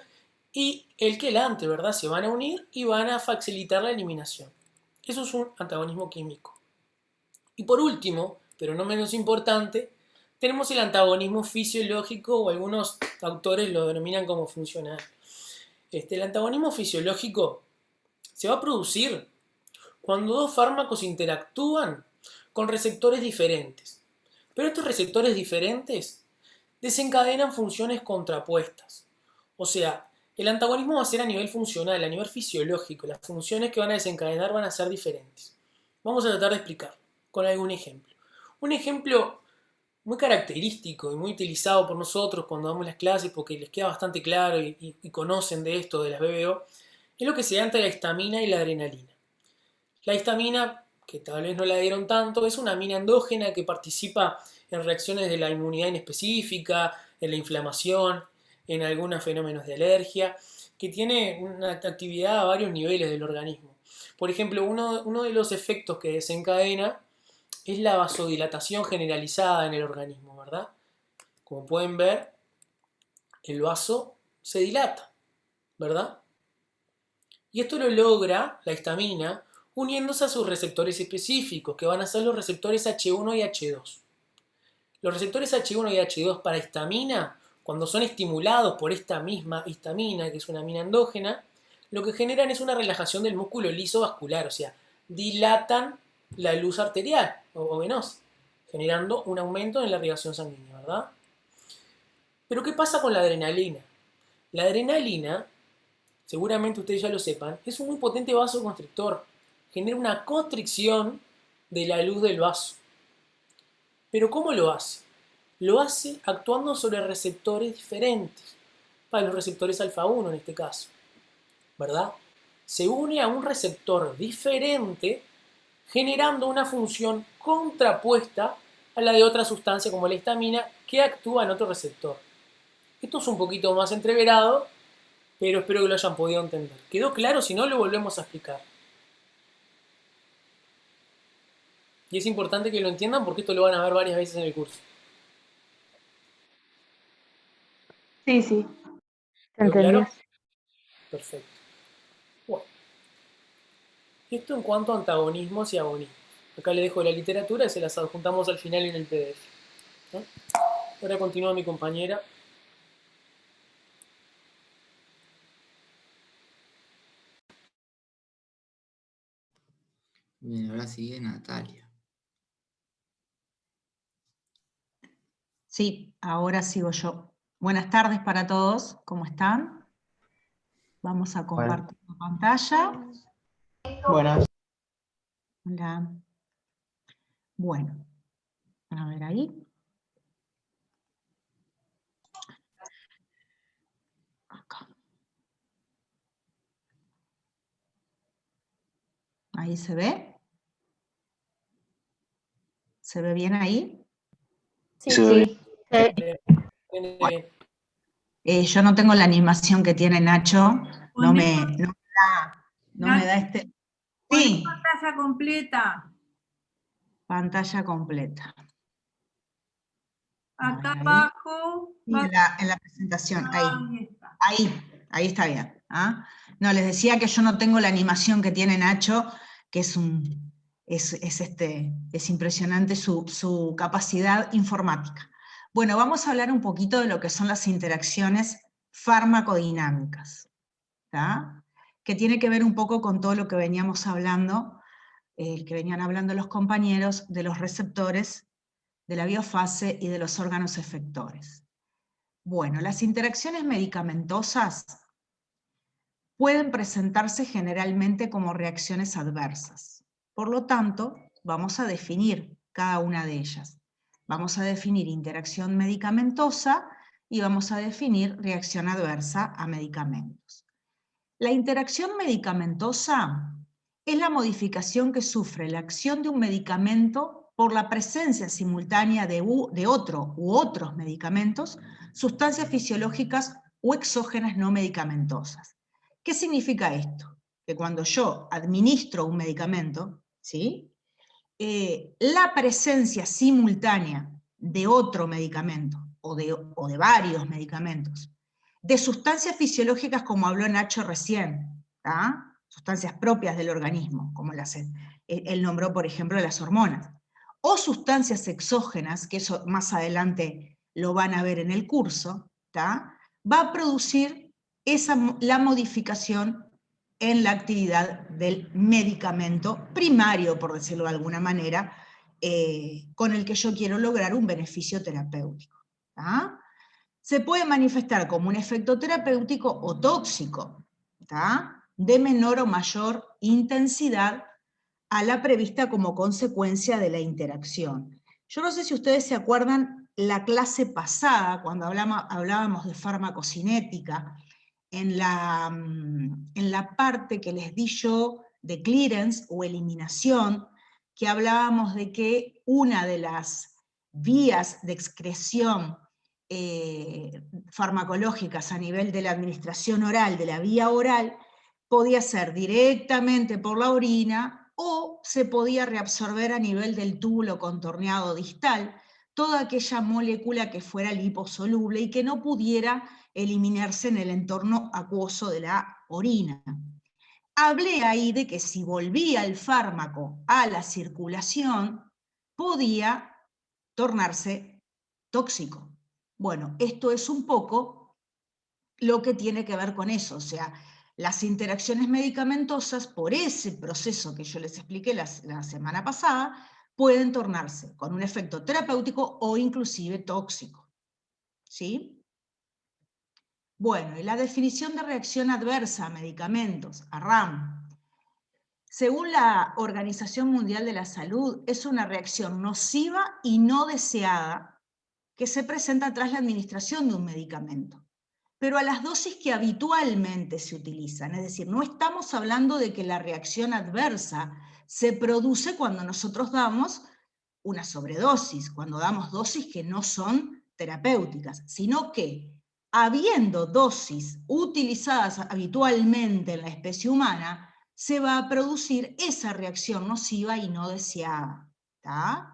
y el quelante, ¿verdad? Se van a unir y van a facilitar la eliminación. Eso es un antagonismo químico. Y por último, pero no menos importante, tenemos el antagonismo fisiológico, o algunos autores lo denominan como funcional. El antagonismo fisiológico se va a producir cuando dos fármacos interactúan con receptores diferentes. Pero estos receptores diferentes desencadenan funciones contrapuestas. O sea, el antagonismo va a ser a nivel funcional, a nivel fisiológico. Las funciones que van a desencadenar van a ser diferentes. Vamos a tratar de explicarlo con algún ejemplo. Un ejemplo muy característico y muy utilizado por nosotros cuando damos las clases, porque les queda bastante claro y conocen de esto, de las BBO, es lo que se da entre la histamina y la adrenalina. La histamina, que tal vez no la dieron tanto, es una amina endógena que participa en reacciones de la inmunidad inespecífica, en la inflamación, en algunos fenómenos de alergia, que tiene una actividad a varios niveles del organismo. Por ejemplo, uno de los efectos que desencadena es la vasodilatación generalizada en el organismo, ¿verdad? Como pueden ver, el vaso se dilata, ¿verdad? Y esto lo logra la histamina uniéndose a sus receptores específicos, que van a ser los receptores H1 y H2. Los receptores H1 y H2 para histamina, cuando son estimulados por esta misma histamina, que es una amina endógena, lo que generan es una relajación del músculo liso vascular, o sea, dilatan la luz arterial o venosa, generando un aumento en la irrigación sanguínea, ¿verdad? Pero ¿qué pasa con la adrenalina? La adrenalina, seguramente ustedes ya lo sepan, es un muy potente vasoconstrictor, genera una constricción de la luz del vaso. ¿Pero cómo lo hace? Lo hace actuando sobre receptores diferentes, para los receptores alfa-1 en este caso, ¿verdad? Se une a un receptor diferente, generando una función contrapuesta a la de otra sustancia como la histamina que actúa en otro receptor. Esto es un poquito más entreverado, pero espero que lo hayan podido entender. ¿Quedó claro? Si no, lo volvemos a explicar. Y es importante que lo entiendan porque esto lo van a ver varias veces en el curso. Sí, sí. ¿Quedó claro? Perfecto. Bueno. Esto en cuanto a antagonismos y agonismos. Acá le dejo la literatura y se las adjuntamos al final en el PDF. ¿No? Ahora continúa mi compañera. Bien, ahora sigue Natalia. Sí, ahora sigo yo. Buenas tardes para todos, ¿cómo están? Vamos a compartir la pantalla. Buenas. Hola. Bueno, a ver ahí. Acá. ¿Ahí se ve? ¿Se ve bien ahí? Sí, sí. Bueno, yo no tengo la animación que tiene Nacho, no me da este... Sí. Pantalla completa. Pantalla completa. Acá abajo. Sí, en la presentación, ahí. Ahí está bien. ¿Ah? No, les decía que yo no tengo la animación que tiene Nacho, que es impresionante su capacidad informática. Bueno, vamos a hablar un poquito de lo que son las interacciones farmacodinámicas, ¿tá? Que tiene que ver un poco con todo lo que veníamos hablando, que venían hablando los compañeros de los receptores, de la biofase y de los órganos efectores. Bueno, las interacciones medicamentosas pueden presentarse generalmente como reacciones adversas. Por lo tanto, vamos a definir cada una de ellas. Vamos a definir interacción medicamentosa y vamos a definir reacción adversa a medicamentos. La interacción medicamentosa es la modificación que sufre la acción de un medicamento por la presencia simultánea de otro u otros medicamentos, sustancias fisiológicas o exógenas no medicamentosas. ¿Qué significa esto? Que cuando yo administro un medicamento, ¿sí? La presencia simultánea de otro medicamento o de varios medicamentos, de sustancias fisiológicas como habló Nacho recién, ¿tá? Sustancias propias del organismo, como él nombró por ejemplo las hormonas, o sustancias exógenas, que eso más adelante lo van a ver en el curso, ¿tá? Va a producir la modificación en la actividad del medicamento primario, por decirlo de alguna manera, con el que yo quiero lograr un beneficio terapéutico. ¿Tá? Se puede manifestar como un efecto terapéutico o tóxico, ¿tá? De menor o mayor intensidad a la prevista como consecuencia de la interacción. Yo no sé si ustedes se acuerdan la clase pasada, cuando hablábamos de farmacocinética, en la parte que les di yo de clearance o eliminación, que hablábamos de que una de las vías de excreción farmacológicas a nivel de la administración oral, de la vía oral, podía ser directamente por la orina o se podía reabsorber a nivel del túbulo contorneado distal, toda aquella molécula que fuera liposoluble y que no pudiera eliminarse en el entorno acuoso de la orina. Hablé ahí de que si volvía el fármaco a la circulación, podía tornarse tóxico. Bueno, esto es un poco lo que tiene que ver con eso, o sea, las interacciones medicamentosas, por ese proceso que yo les expliqué la semana pasada, pueden tornarse con un efecto terapéutico o inclusive tóxico. ¿Sí? Bueno, y la definición de reacción adversa a medicamentos, a RAM, según la Organización Mundial de la Salud, es una reacción nociva y no deseada que se presenta tras la administración de un medicamento, pero a las dosis que habitualmente se utilizan. Es decir, no estamos hablando de que la reacción adversa se produce cuando nosotros damos una sobredosis, cuando damos dosis que no son terapéuticas, sino que habiendo dosis utilizadas habitualmente en la especie humana, se va a producir esa reacción nociva y no deseada. ¿Tá?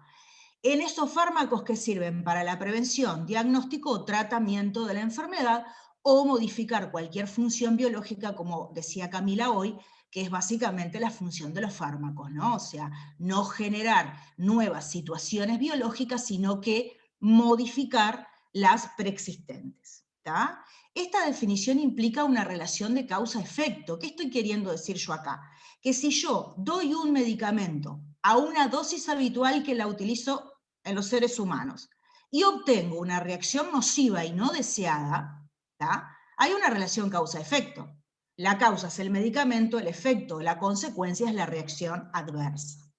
En esos fármacos que sirven para la prevención, diagnóstico o tratamiento de la enfermedad o modificar cualquier función biológica, como decía Camila hoy, que es básicamente la función de los fármacos, ¿no? O sea, no generar nuevas situaciones biológicas, sino que modificar las preexistentes. ¿Tá? Esta definición implica una relación de causa-efecto. ¿Qué estoy queriendo decir yo acá? Que si yo doy un medicamento a una dosis habitual que la utilizo en los seres humanos y obtengo una reacción nociva y no deseada, ¿tá? Hay una relación causa-efecto. La causa es el medicamento, el efecto, la consecuencia es la reacción adversa.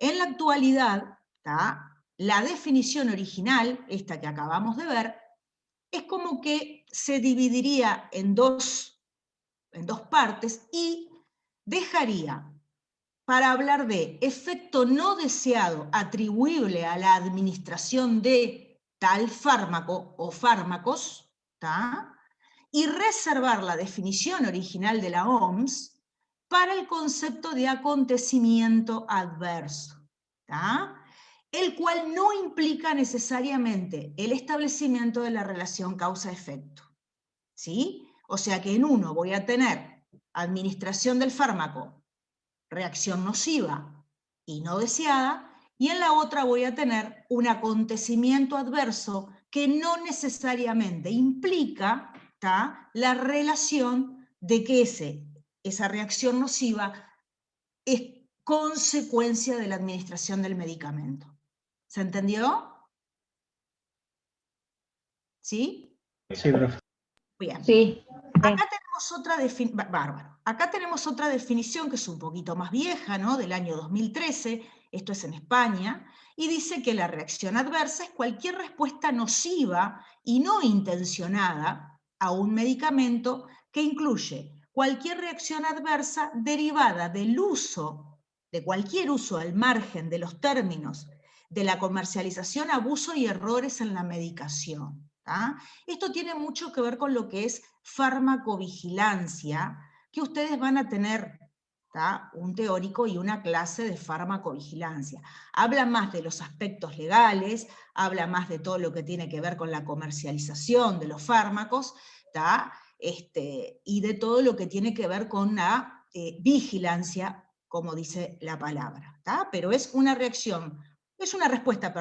En la actualidad, ¿tá? La definición original, esta que acabamos de ver, es como que se dividiría en dos partes y dejaría para hablar de efecto no deseado atribuible a la administración de tal fármaco o fármacos, ¿tá? Y reservar la definición original de la OMS para el concepto de acontecimiento adverso, ¿tá? El cual no implica necesariamente el establecimiento de la relación causa-efecto. ¿Sí? O sea que en uno voy a tener administración del fármaco, reacción nociva y no deseada, y en la otra voy a tener un acontecimiento adverso que no necesariamente implica, ¿tá?, la relación de que esa reacción nociva es consecuencia de la administración del medicamento. ¿Se entendió? ¿Sí? Sí, profe. Bien. Sí. Acá tenemos otra bárbaro. Acá tenemos otra definición que es un poquito más vieja, ¿no? Del año 2013, esto es en España, y dice que la reacción adversa es cualquier respuesta nociva y no intencionada a un medicamento que incluye cualquier reacción adversa derivada del uso, de cualquier uso al margen de los términos de la comercialización, abuso y errores en la medicación. Esto tiene mucho que ver con lo que es farmacovigilancia, que ustedes van a tener un teórico y una clase de farmacovigilancia. Habla más de los aspectos legales, habla más de todo lo que tiene que ver con la comercialización de los fármacos, y de todo lo que tiene que ver con la vigilancia, como dice la palabra. Pero es una respuesta,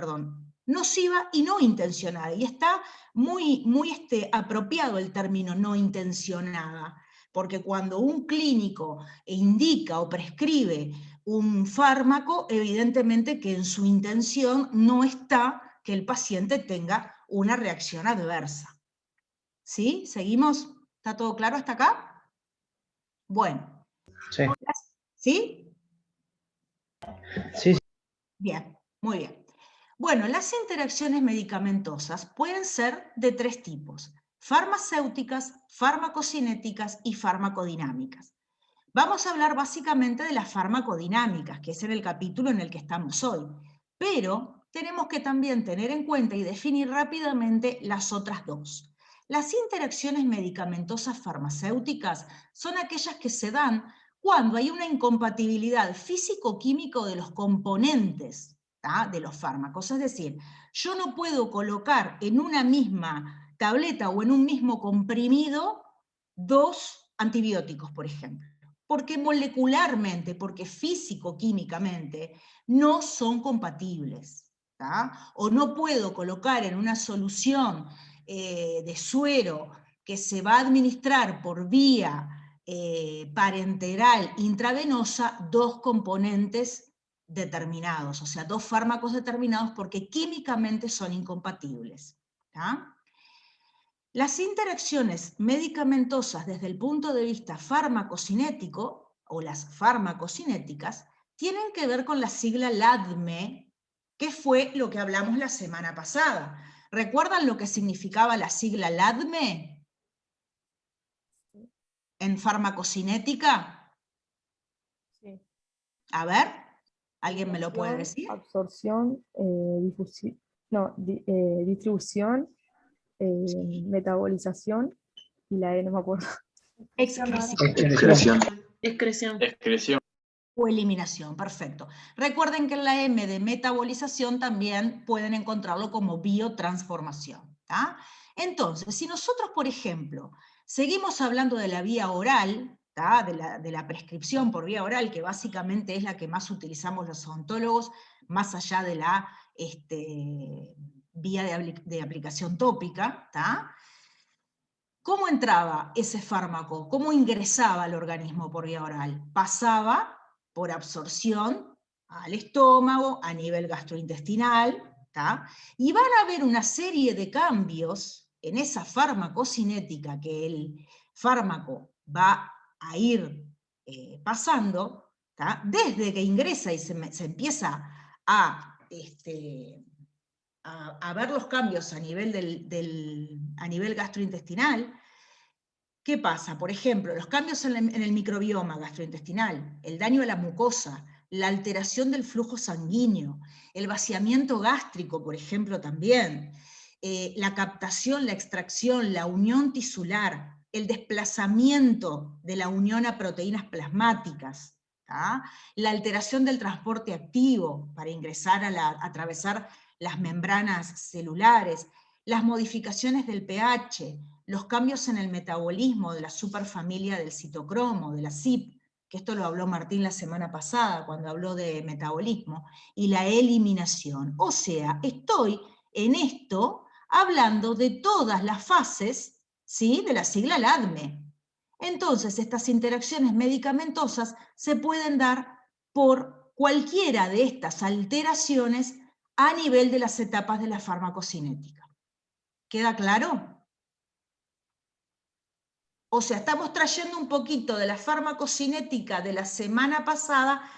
nociva y no intencionada, y está muy apropiado el término no intencionada, porque cuando un clínico indica o prescribe un fármaco, evidentemente que en su intención no está que el paciente tenga una reacción adversa. ¿Sí? ¿Seguimos? ¿Está todo claro hasta acá? Bueno. Sí. ¿Sí? Sí. Bien, muy bien. Bueno, las interacciones medicamentosas pueden ser de tres tipos: farmacéuticas, farmacocinéticas y farmacodinámicas. Vamos a hablar básicamente de las farmacodinámicas, que es en el capítulo en el que estamos hoy, pero tenemos que también tener en cuenta y definir rápidamente las otras dos. Las interacciones medicamentosas farmacéuticas son aquellas que se dan cuando hay una incompatibilidad físico-química de los componentes de los fármacos. Es decir, yo no puedo colocar en una misma tableta o en un mismo comprimido dos antibióticos, por ejemplo, porque molecularmente, porque físico-químicamente no son compatibles. O no puedo colocar en una solución de suero que se va a administrar por vía parenteral intravenosa dos componentes determinados, o sea, dos fármacos determinados, porque químicamente son incompatibles. Las interacciones medicamentosas desde el punto de vista farmacocinético, o las farmacocinéticas, tienen que ver con la sigla LADME, que fue lo que hablamos la semana pasada. ¿Recuerdan lo que significaba la sigla LADME en farmacocinética? Sí. A ver, ¿alguien me lo puede decir? Absorción, distribución, metabolización, y la E no me acuerdo. Excreción. Excreción. O eliminación, perfecto. Recuerden que en la M de metabolización también pueden encontrarlo como biotransformación. Entonces, si nosotros, por ejemplo, seguimos hablando de la vía oral, de la prescripción por vía oral, que básicamente es la que más utilizamos los odontólogos, más allá de la vía de aplicación tópica, ¿cómo entraba ese fármaco? ¿Cómo ingresaba al organismo por vía oral? Pasaba por absorción al estómago, a nivel gastrointestinal, y van a haber una serie de cambios en esa farmacocinética que el fármaco va a ir pasando, desde que ingresa y se empieza a ver los cambios a nivel gastrointestinal. ¿Qué pasa? Por ejemplo, los cambios en el microbioma gastrointestinal, el daño a la mucosa, la alteración del flujo sanguíneo, el vaciamiento gástrico, por ejemplo, también, la captación, la extracción, la unión tisular, el desplazamiento de la unión a proteínas plasmáticas, la alteración del transporte activo para ingresar atravesar las membranas celulares, las modificaciones del pH, los cambios en el metabolismo de la superfamilia del citocromo, de la CYP, que esto lo habló Martín la semana pasada cuando habló de metabolismo, y la eliminación. O sea, estoy en esto hablando de todas las fases, ¿sí?, de la sigla LADME. Entonces, estas interacciones medicamentosas se pueden dar por cualquiera de estas alteraciones a nivel de las etapas de la farmacocinética. ¿Queda claro? O sea, estamos trayendo un poquito de la farmacocinética de la semana pasada,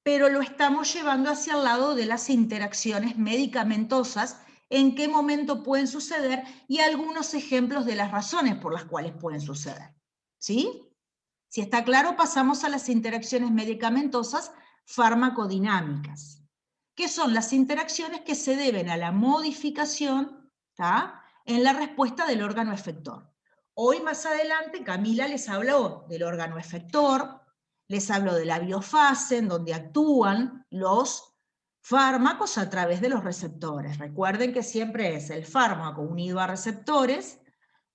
pero lo estamos llevando hacia el lado de las interacciones medicamentosas, en qué momento pueden suceder y algunos ejemplos de las razones por las cuales pueden suceder. ¿Sí? Si está claro, pasamos a las interacciones medicamentosas farmacodinámicas, que son las interacciones que se deben a la modificación, ¿tá?, en la respuesta del órgano efector. Hoy más adelante Camila les habló del órgano efector, les habló de la biofase, en donde actúan los fármacos a través de los receptores. Recuerden que siempre es el fármaco unido a receptores,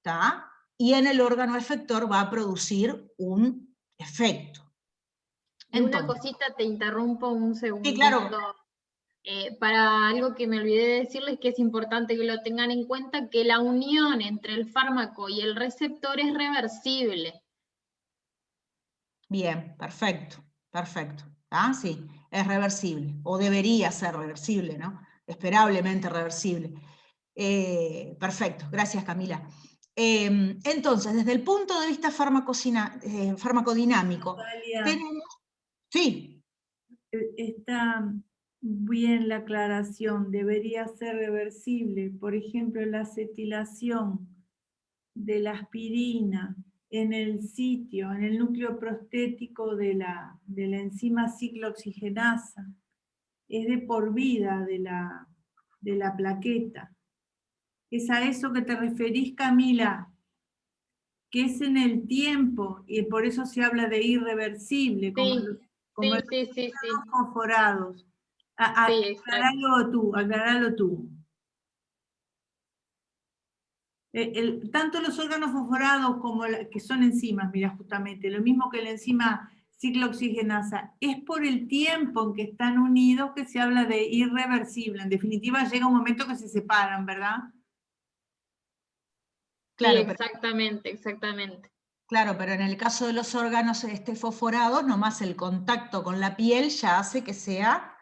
¿tá?, y en el órgano efector va a producir un efecto. Entonces, una cosita, te interrumpo un segundo. Sí, claro. Para algo que me olvidé de decirles, que es importante que lo tengan en cuenta, que la unión entre el fármaco y el receptor es reversible. Bien, perfecto, perfecto. ¿Ah? Sí, es reversible, o debería ser reversible, ¿no? Esperablemente reversible. Perfecto, gracias Camila. Entonces, desde el punto de vista farmacodinámico, tenemos... Sí. Está bien la aclaración, debería ser reversible. Por ejemplo, la acetilación de la aspirina en el sitio, en el núcleo prostético de la enzima ciclooxigenasa, es de por vida de la plaqueta. ¿Es a eso que te referís, Camila? Que es en el tiempo, y por eso se habla de irreversible, como los fosforados. Aclaralo tú. Tanto los órganos fosforados como que son enzimas, mira, justamente, lo mismo que la enzima ciclooxigenasa, es por el tiempo en que están unidos que se habla de irreversible. En definitiva, llega un momento que se separan, ¿verdad? Claro, sí, exactamente, exactamente. Claro, pero en el caso de los órganos fosforados, nomás el contacto con la piel ya hace que sea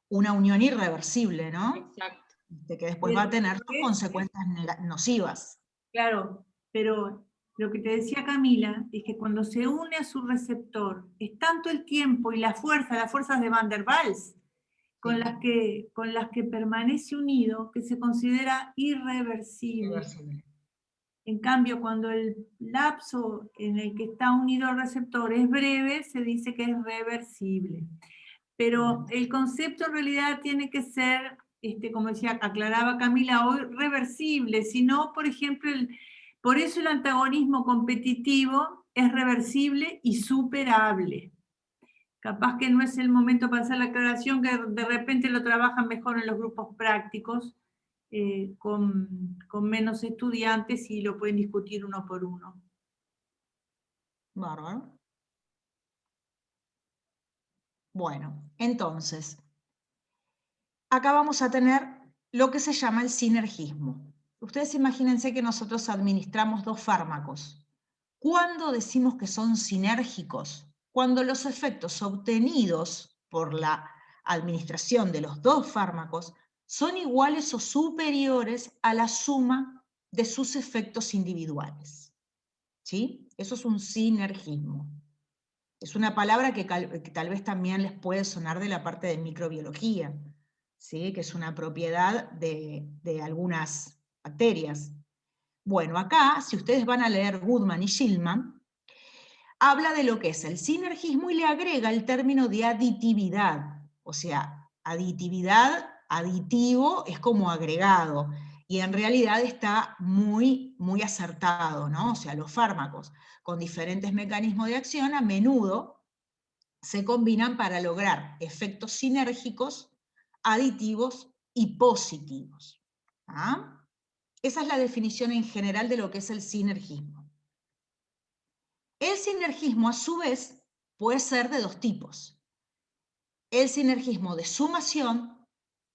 una unión irreversible, ¿no? Exacto. Que después va a tener consecuencias nocivas. Claro, pero lo que te decía Camila es que cuando se une a su receptor, es tanto el tiempo y las fuerzas de Van der Waals, con las que permanece unido, que se considera irreversible. En cambio, cuando el lapso en el que está unido al receptor es breve, se dice que es reversible. Pero el concepto en realidad tiene que ser, como decía, aclaraba Camila hoy, reversible. Si no, por ejemplo, por eso el antagonismo competitivo es reversible y superable. Capaz que no es el momento para hacer la aclaración, que de repente lo trabajan mejor en los grupos prácticos, con menos estudiantes, y lo pueden discutir uno por uno. Bárbaro. Bueno, entonces, acá vamos a tener lo que se llama el sinergismo. Ustedes imagínense que nosotros administramos dos fármacos. ¿Cuándo decimos que son sinérgicos? Cuando los efectos obtenidos por la administración de los dos fármacos son iguales o superiores a la suma de sus efectos individuales. ¿Sí? Eso es un sinergismo. Es una palabra que tal vez también les puede sonar de la parte de microbiología, ¿sí? Que es una propiedad de algunas bacterias. Bueno, acá, si ustedes van a leer Goodman y Shillman, habla de lo que es el sinergismo y le agrega el término de aditividad. O sea, aditividad, aditivo es como agregado, y en realidad está muy, muy acertado, ¿no? O sea, los fármacos con diferentes mecanismos de acción a menudo se combinan para lograr efectos sinérgicos, aditivos y positivos. ¿Ah? Esa es la definición en general de lo que es el sinergismo. El sinergismo, a su vez, puede ser de dos tipos. El sinergismo de sumación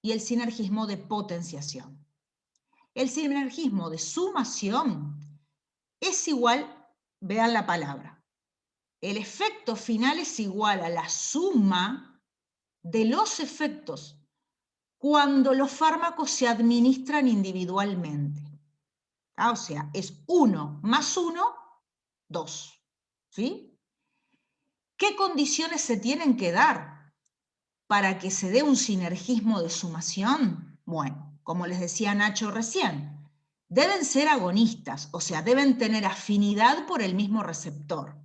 y el sinergismo de potenciación. El sinergismo de sumación es igual, vean la palabra, el efecto final es igual a la suma de los efectos cuando los fármacos se administran individualmente. O sea, es 1 más 1, 2. ¿Sí? ¿Qué condiciones se tienen que dar para que se dé un sinergismo de sumación? Bueno, como les decía Nacho recién, deben ser agonistas, o sea, deben tener afinidad por el mismo receptor.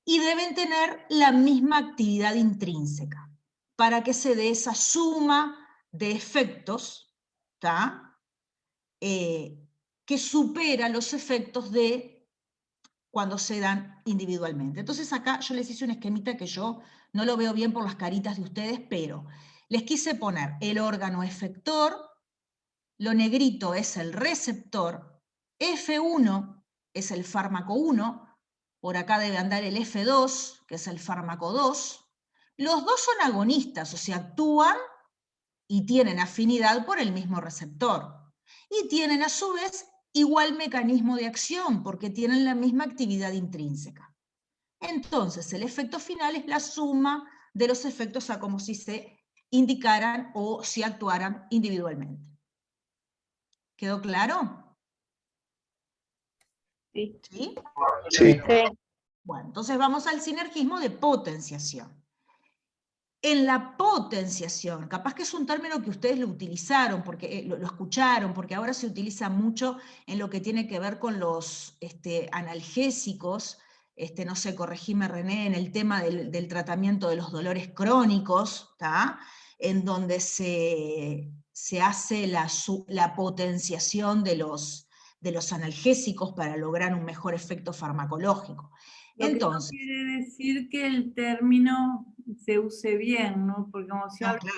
Y deben tener la misma actividad intrínseca para que se dé esa suma de efectos, que supera los efectos de cuando se dan individualmente. Entonces acá yo les hice un esquemita que yo no lo veo bien por las caritas de ustedes, pero les quise poner el órgano efector, lo negrito es el receptor, F1 es el fármaco 1, por acá debe andar el F2, que es el fármaco 2. Los dos son agonistas, o sea, actúan y tienen afinidad por el mismo receptor. Y tienen a su vez igual mecanismo de acción, porque tienen la misma actividad intrínseca. Entonces, el efecto final es la suma de los efectos a como si se indicaran o si actuaran individualmente. ¿Quedó claro? Sí. ¿Sí? Sí. Bueno, entonces vamos al sinergismo de potenciación. En la potenciación, capaz que es un término que ustedes lo utilizaron, porque lo escucharon, porque ahora se utiliza mucho en lo que tiene que ver con los analgésicos, no sé, corregime René, en el tema del tratamiento de los dolores crónicos, en donde se hace la potenciación de los analgésicos para lograr un mejor efecto farmacológico. Entonces, no quiere decir que el término se use bien, ¿no? Porque como se habla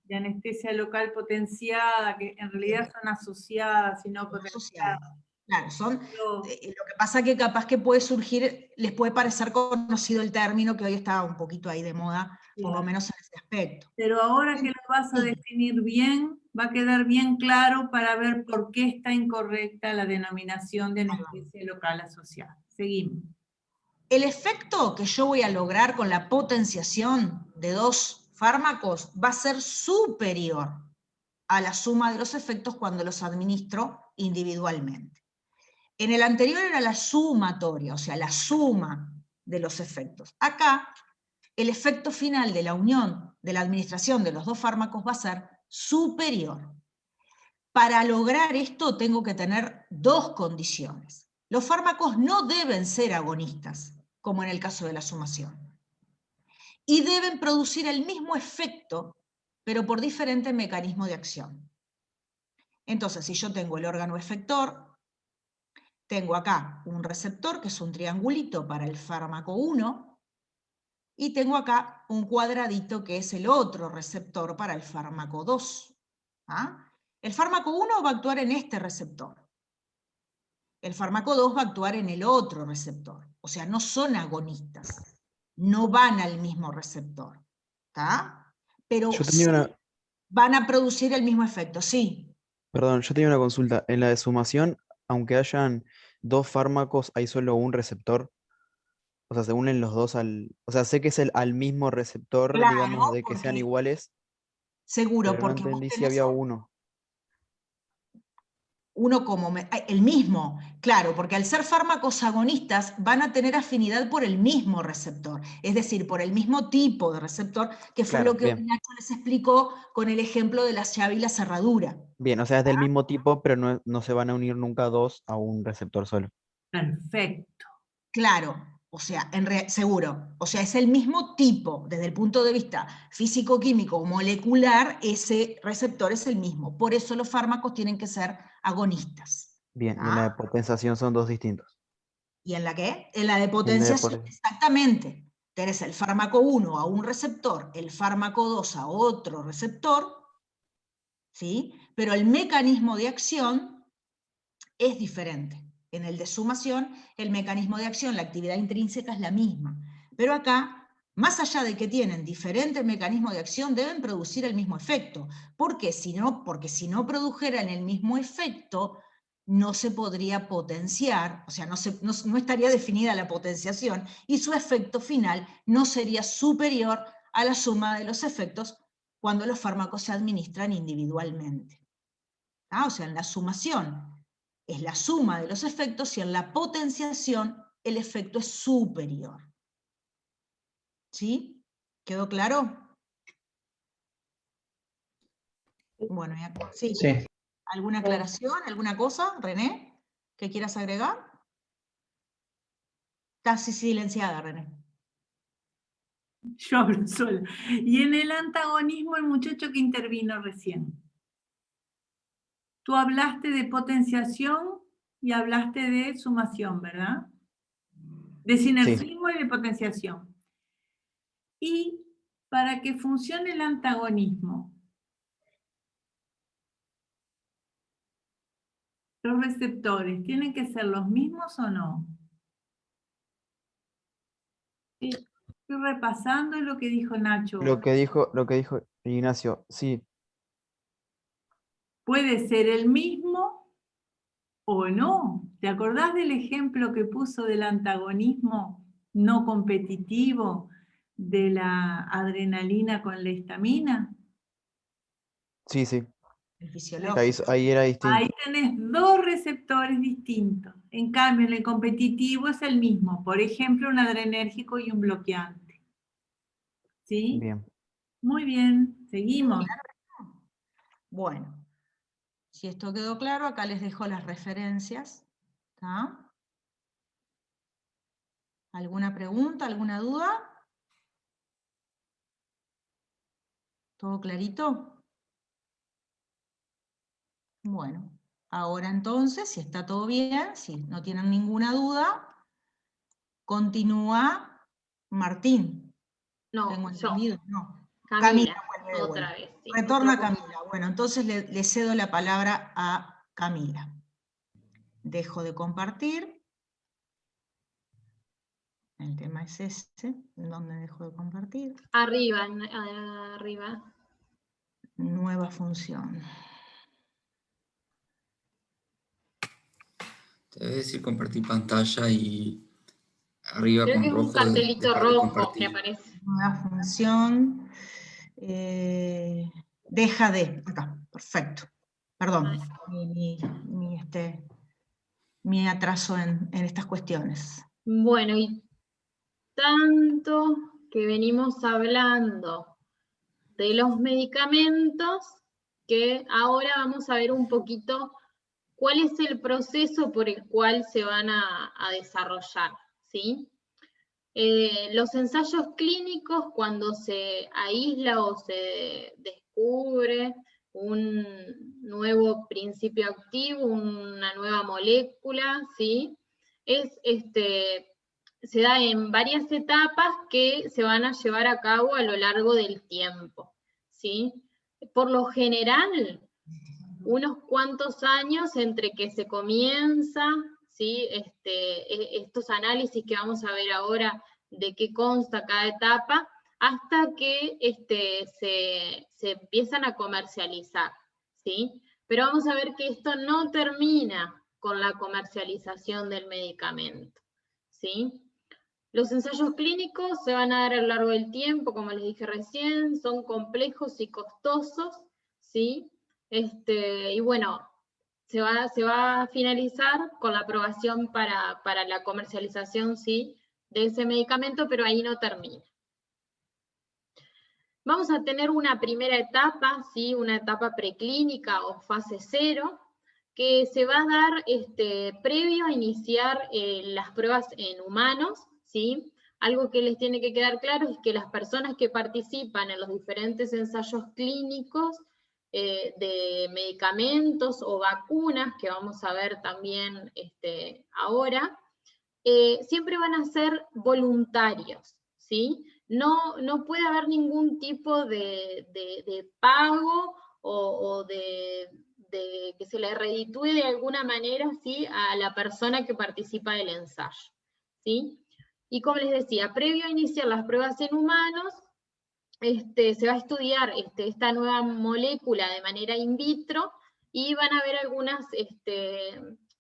de anestesia local potenciada, que en realidad son asociadas y no potenciadas. Claro, lo que pasa que capaz que puede surgir, les puede parecer conocido el término, que hoy está un poquito ahí de moda, por lo menos en ese aspecto. Pero ahora que lo vas a definir bien, va a quedar bien claro para ver por qué está incorrecta la denominación de anestesia local asociada. Seguimos. El efecto que yo voy a lograr con la potenciación de dos fármacos va a ser superior a la suma de los efectos cuando los administro individualmente. En el anterior era la sumatoria, o sea, la suma de los efectos. Acá, el efecto final de la unión de la administración de los dos fármacos va a ser superior. Para lograr esto tengo que tener dos condiciones. Los fármacos no deben ser agonistas, como en el caso de la sumación. Y deben producir el mismo efecto, pero por diferente mecanismo de acción. Entonces, si yo tengo el órgano efector, tengo acá un receptor, que es un triangulito para el fármaco 1, y tengo acá un cuadradito, que es el otro receptor para el fármaco 2. El fármaco 1 va a actuar en este receptor. El fármaco 2 va a actuar en el otro receptor. O sea, no son agonistas. No van al mismo receptor. Pero sí van a producir el mismo efecto, sí. Perdón, yo tenía una consulta. En la de sumación, aunque hayan dos fármacos, hay solo un receptor. O sea, se unen los dos al... O sea, sé que es al mismo receptor, Claro, digamos, de que sean iguales. Seguro, pero porque no vos entendí si tenés había uno. uno como el mismo, claro, porque al ser fármacos agonistas van a tener afinidad por el mismo receptor, es decir, por el mismo tipo de receptor, que fue Claro, lo que bien. Nacho les explicó con el ejemplo de la llave y la cerradura. Bien, o sea, es del mismo tipo, pero no se van a unir nunca dos a un receptor solo. Perfecto. Claro, o sea, seguro, o sea, es el mismo tipo, desde el punto de vista físico-químico o molecular, ese receptor es el mismo, por eso los fármacos tienen que ser agonistas. Bien, y en la de potenciación son dos distintos. ¿Y en la qué? En la de En la de potenciación, exactamente. Tenés el fármaco 1 a un receptor, el fármaco 2 a otro receptor, ¿sí? Pero el mecanismo de acción es diferente. En el de sumación, el mecanismo de acción, la actividad intrínseca es la misma. Pero acá, más allá de que tienen diferentes mecanismos de acción, deben producir el mismo efecto. ¿Por qué? Porque si no produjeran el mismo efecto, no se podría potenciar, o sea, no estaría definida la potenciación, y su efecto final no sería superior a la suma de los efectos cuando los fármacos se administran individualmente. O sea, en la sumación es la suma de los efectos y en la potenciación el efecto es superior. ¿Sí? ¿Quedó claro? Bueno, sí. Sí. ¿Alguna aclaración? ¿Alguna cosa, René, que quieras agregar? Estás silenciada, René. Yo hablo sola. Y en el antagonismo, el muchacho que intervino recién. Tú hablaste de potenciación y hablaste de sumación, ¿verdad? De sinergismo y de potenciación. Y para que funcione el antagonismo, ¿los receptores tienen que ser los mismos o no? Estoy repasando lo que dijo Nacho. Lo que dijo Ignacio, sí. Puede ser el mismo o no. ¿Te acordás del ejemplo que puso del antagonismo no competitivo de la adrenalina con la histamina? Sí, sí. El fisiológico. Ahí era distinto. Ahí tenés dos receptores distintos. En cambio, en el competitivo es el mismo. Por ejemplo, un adrenérgico y un bloqueante. ¿Sí? Bien. Muy bien, seguimos. Bueno, si esto quedó claro, acá les dejo las referencias. ¿Está? ¿Alguna pregunta, alguna duda? ¿Todo clarito? Bueno, ahora entonces, si está todo bien, si no tienen ninguna duda, continúa Martín. No, Tengo yo. entendido, no. Camila, vuelve de otra vuelta. vez. Sí, Retorna otro punto. Camila. Bueno, entonces le cedo la palabra a Camila. Dejo de compartir. El tema es este. ¿Dónde dejo de compartir? Arriba, arriba. Nueva función. Te debe decir compartir pantalla y arriba Creo que con es un rojo cartelito dejar de rojo que compartir. aparece. Nueva función. Deja de. Acá. Perfecto. Perdón. Mi atraso en estas cuestiones. Bueno, y tanto que venimos hablando de los medicamentos, que ahora vamos a ver un poquito cuál es el proceso por el cual se van a desarrollar, ¿sí? Los ensayos clínicos, cuando se aísla o se descubre un nuevo principio activo, una nueva molécula, ¿sí? Se da en varias etapas que se van a llevar a cabo a lo largo del tiempo, ¿sí? Por lo general, unos cuantos años entre que se comienza, ¿sí? Estos análisis que vamos a ver ahora de qué consta cada etapa, hasta que se empiezan a comercializar, ¿sí? Pero vamos a ver que esto no termina con la comercialización del medicamento, ¿sí? Los ensayos clínicos se van a dar a lo largo del tiempo, como les dije recién, son complejos y costosos, ¿sí? Y bueno, se va a finalizar con la aprobación para la comercialización, ¿sí? De ese medicamento, pero ahí no termina. Vamos a tener una primera etapa, ¿sí? Una etapa preclínica o fase 0, que se va a dar previo a iniciar las pruebas en humanos, ¿sí? Algo que les tiene que quedar claro es que las personas que participan en los diferentes ensayos clínicos de medicamentos o vacunas, que vamos a ver también ahora, siempre van a ser voluntarios, ¿sí? No puede haber ningún tipo de pago o de que se le reditúe de alguna manera, ¿sí?, a la persona que participa del ensayo, ¿sí? Y como les decía, previo a iniciar las pruebas en humanos, se va a estudiar esta nueva molécula de manera in vitro, y van a haber algunas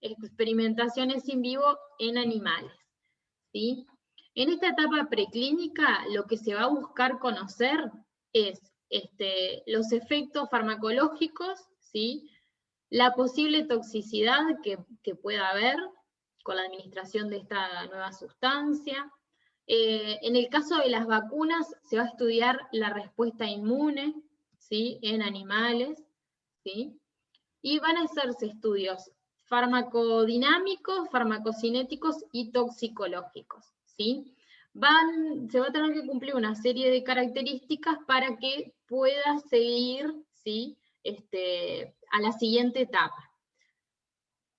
experimentaciones in vivo en animales, ¿sí? En esta etapa preclínica, lo que se va a buscar conocer es los efectos farmacológicos, ¿sí?, la posible toxicidad que pueda haber con la administración de esta nueva sustancia. En el caso de las vacunas, se va a estudiar la respuesta inmune, ¿sí?, en animales, ¿sí? Y van a hacerse estudios farmacodinámicos, farmacocinéticos y toxicológicos, ¿sí? Se va a tener que cumplir una serie de características para que pueda seguir, ¿sí?, a la siguiente etapa.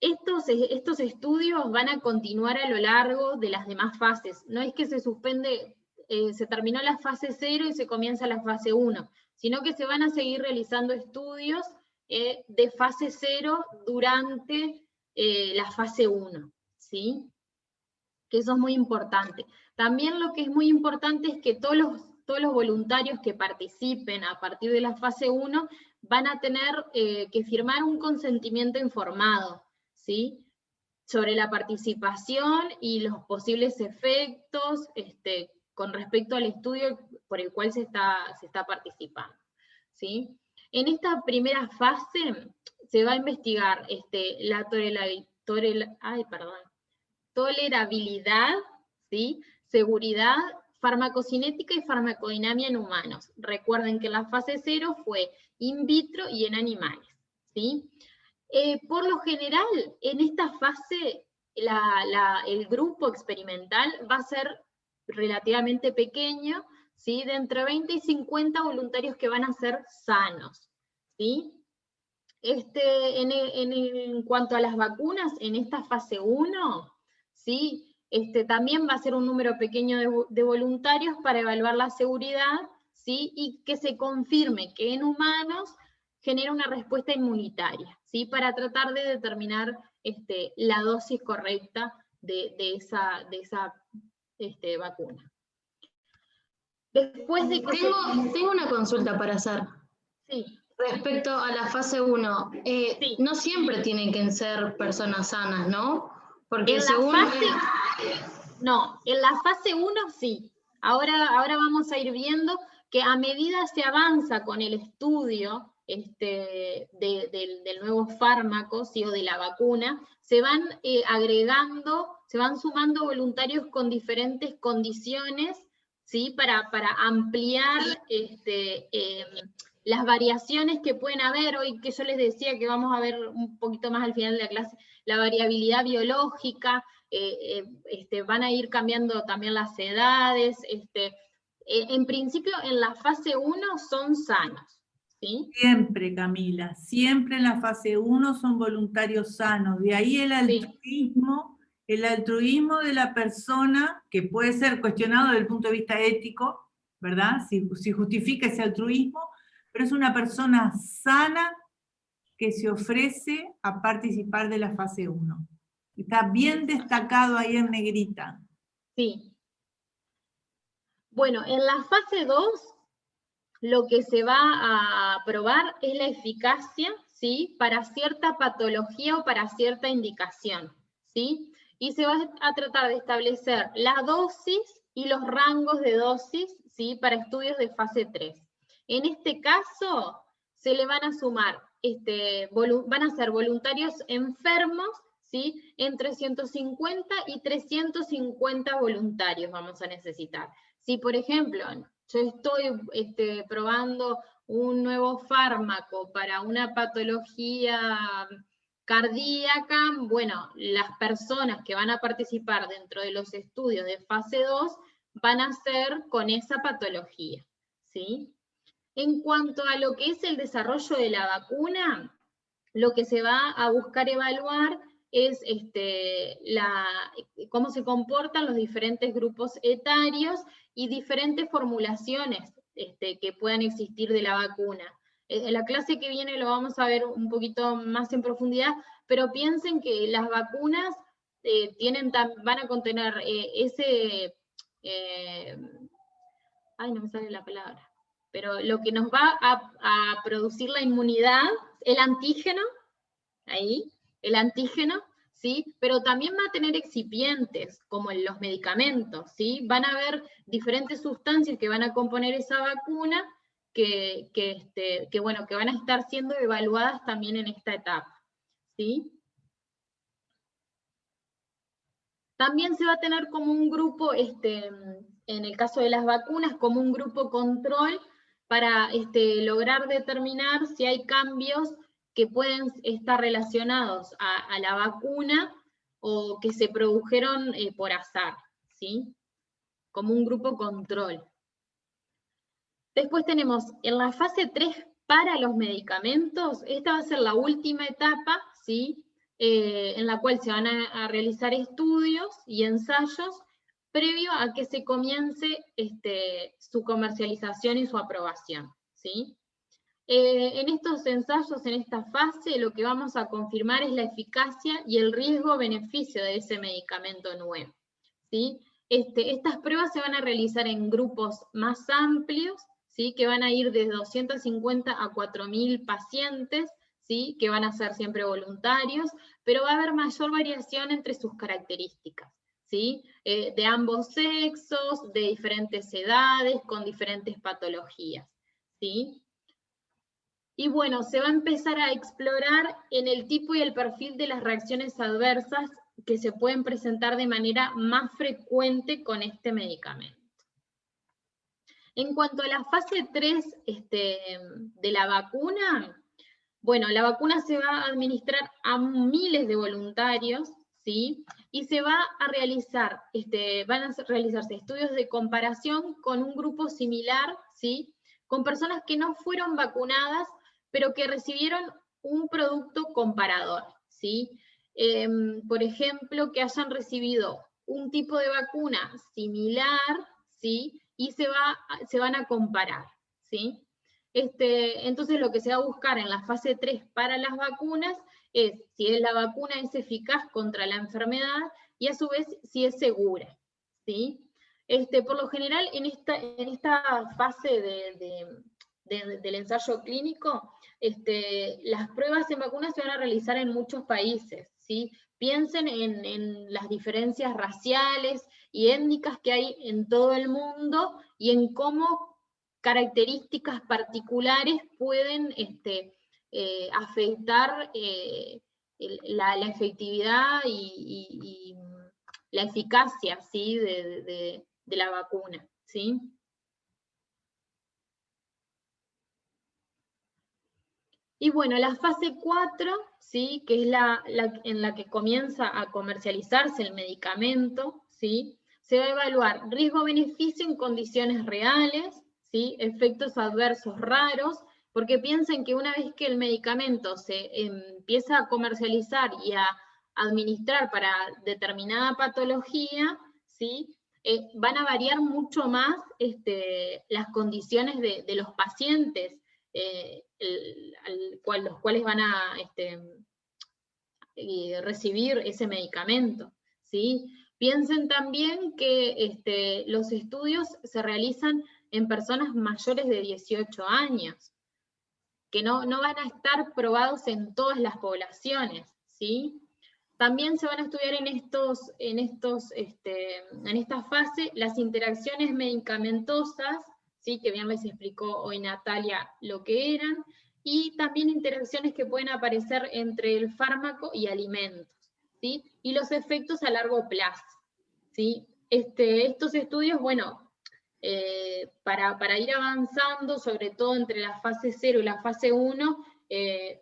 Estos estudios van a continuar a lo largo de las demás fases. No es que se suspende, se terminó la fase 0 y se comienza la fase 1, sino que se van a seguir realizando estudios de fase 0 durante la fase 1, ¿sí? Que eso es muy importante. También lo que es muy importante es que todos los voluntarios que participen a partir de la fase 1 van a tener que firmar un consentimiento informado, ¿sí?, sobre la participación y los posibles efectos con respecto al estudio por el cual se está participando, ¿sí? En esta primera fase se va a investigar la tolerabilidad, ¿sí?, seguridad, farmacocinética y farmacodinámica en humanos. Recuerden que la fase 0 fue in vitro y en animales, ¿sí? Por lo general, en esta fase, el grupo experimental va a ser relativamente pequeño, ¿sí?, de entre 20 y 50 voluntarios que van a ser sanos, ¿sí? En cuanto a las vacunas, en esta fase 1, ¿sí?, también va a ser un número pequeño de voluntarios para evaluar la seguridad, ¿sí?, y que se confirme que en humanos genera una respuesta inmunitaria, ¿sí?, para tratar de determinar la dosis correcta de esa vacuna. Después de que tengo una consulta para hacer. Sí. Respecto a la fase 1, Sí. no siempre tienen que ser personas sanas, ¿no? Porque en según... No, en la fase 1 sí. Ahora vamos a ir viendo que a medida se avanza con el estudio del nuevo fármaco, ¿sí?, o de la vacuna, se van agregando, se van sumando voluntarios con diferentes condiciones, ¿sí?, para ampliar las variaciones que pueden haber hoy, que yo les decía que vamos a ver un poquito más al final de la clase, la variabilidad biológica, van a ir cambiando también las edades, en principio en la fase 1 son sanos, ¿sí? Siempre, Camila, siempre en la fase 1 son voluntarios sanos, de ahí el altruismo, el altruismo de la persona, que puede ser cuestionado desde el punto de vista ético, ¿verdad? Si justifica ese altruismo, pero es una persona sana que se ofrece a participar de la fase 1. Está bien destacado ahí en negrita. Sí. Bueno, en la fase 2, lo que se va a probar es la eficacia, ¿sí?, para cierta patología o para cierta indicación, ¿sí? Y se va a tratar de establecer la dosis y los rangos de dosis, ¿sí?, para estudios de fase 3. En este caso, se le van a sumar, van a ser voluntarios enfermos, ¿sí?, entre 150 y 350 voluntarios vamos a necesitar. Si, por ejemplo, yo estoy probando un nuevo fármaco para una patología cardíaca, bueno, las personas que van a participar dentro de los estudios de fase 2 van a ser con esa patología, ¿sí? En cuanto a lo que es el desarrollo de la vacuna, lo que se va a buscar evaluar es cómo se comportan los diferentes grupos etarios y diferentes formulaciones que puedan existir de la vacuna. En la clase que viene lo vamos a ver un poquito más en profundidad, pero piensen que las vacunas van a contener ay, no me sale la palabra, pero lo que nos va a producir la inmunidad, el antígeno, ahí, el antígeno, ¿sí? Pero también va a tener excipientes, como en los medicamentos, ¿sí? Van a haber diferentes sustancias que van a componer esa vacuna que van a estar siendo evaluadas también en esta etapa, ¿sí? También se va a tener como un grupo, en el caso de las vacunas, como un grupo control para lograr determinar si hay cambios que pueden estar relacionados a la vacuna o que se produjeron por azar, ¿sí? Como un grupo control. Después tenemos en la fase 3 para los medicamentos, esta va a ser la última etapa, ¿sí? En la cual se van a realizar estudios y ensayos previo a que se comience su comercialización y su aprobación, ¿sí? En estos ensayos, en esta fase, lo que vamos a confirmar es la eficacia y el riesgo-beneficio de ese medicamento nuevo, ¿sí? Estas pruebas se van a realizar en grupos más amplios, ¿sí? Que van a ir de 250 a 4.000 pacientes, ¿sí? Que van a ser siempre voluntarios, pero va a haber mayor variación entre sus características, ¿sí? De ambos sexos, de diferentes edades, con diferentes patologías, ¿sí? Y bueno, se va a empezar a explorar en el tipo y el perfil de las reacciones adversas que se pueden presentar de manera más frecuente con este medicamento. En cuanto a la fase 3 de la vacuna, bueno, la vacuna se va a administrar a miles de voluntarios, ¿sí? Y se va a realizar, van a realizarse estudios de comparación con un grupo similar, ¿sí? Con personas que no fueron vacunadas, pero que recibieron un producto comparador, ¿sí? Por ejemplo, que hayan recibido un tipo de vacuna similar, ¿sí? Y se van a comparar, ¿sí? Entonces lo que se va a buscar en la fase 3 para las vacunas es si la vacuna es eficaz contra la enfermedad y a su vez si es segura, ¿sí? Por lo general en esta fase del ensayo clínico, las pruebas en vacunas se van a realizar en muchos países, ¿sí? Piensen en las diferencias raciales y étnicas que hay en todo el mundo y en cómo características particulares pueden afectar la efectividad y la eficacia, ¿sí? de la vacuna, ¿sí? Y bueno, la fase 4, ¿sí? Que es en la que comienza a comercializarse el medicamento, ¿sí? Se va a evaluar riesgo-beneficio en condiciones reales, ¿sí? Efectos adversos raros, porque piensen que una vez que el medicamento se empieza a comercializar y a administrar para determinada patología, ¿sí? Van a variar mucho más las condiciones de los pacientes, los cuales van a recibir ese medicamento, ¿sí? Piensen también que los estudios se realizan en personas mayores de 18 años, que no van a estar probados en todas las poblaciones, ¿sí? También se van a estudiar en esta fase las interacciones medicamentosas, ¿sí? Que bien les explicó hoy Natalia lo que eran, y también interacciones que pueden aparecer entre el fármaco y alimentos, ¿sí? Y los efectos a largo plazo, ¿sí? Estos estudios, bueno, para ir avanzando, sobre todo entre la fase 0 y la fase 1,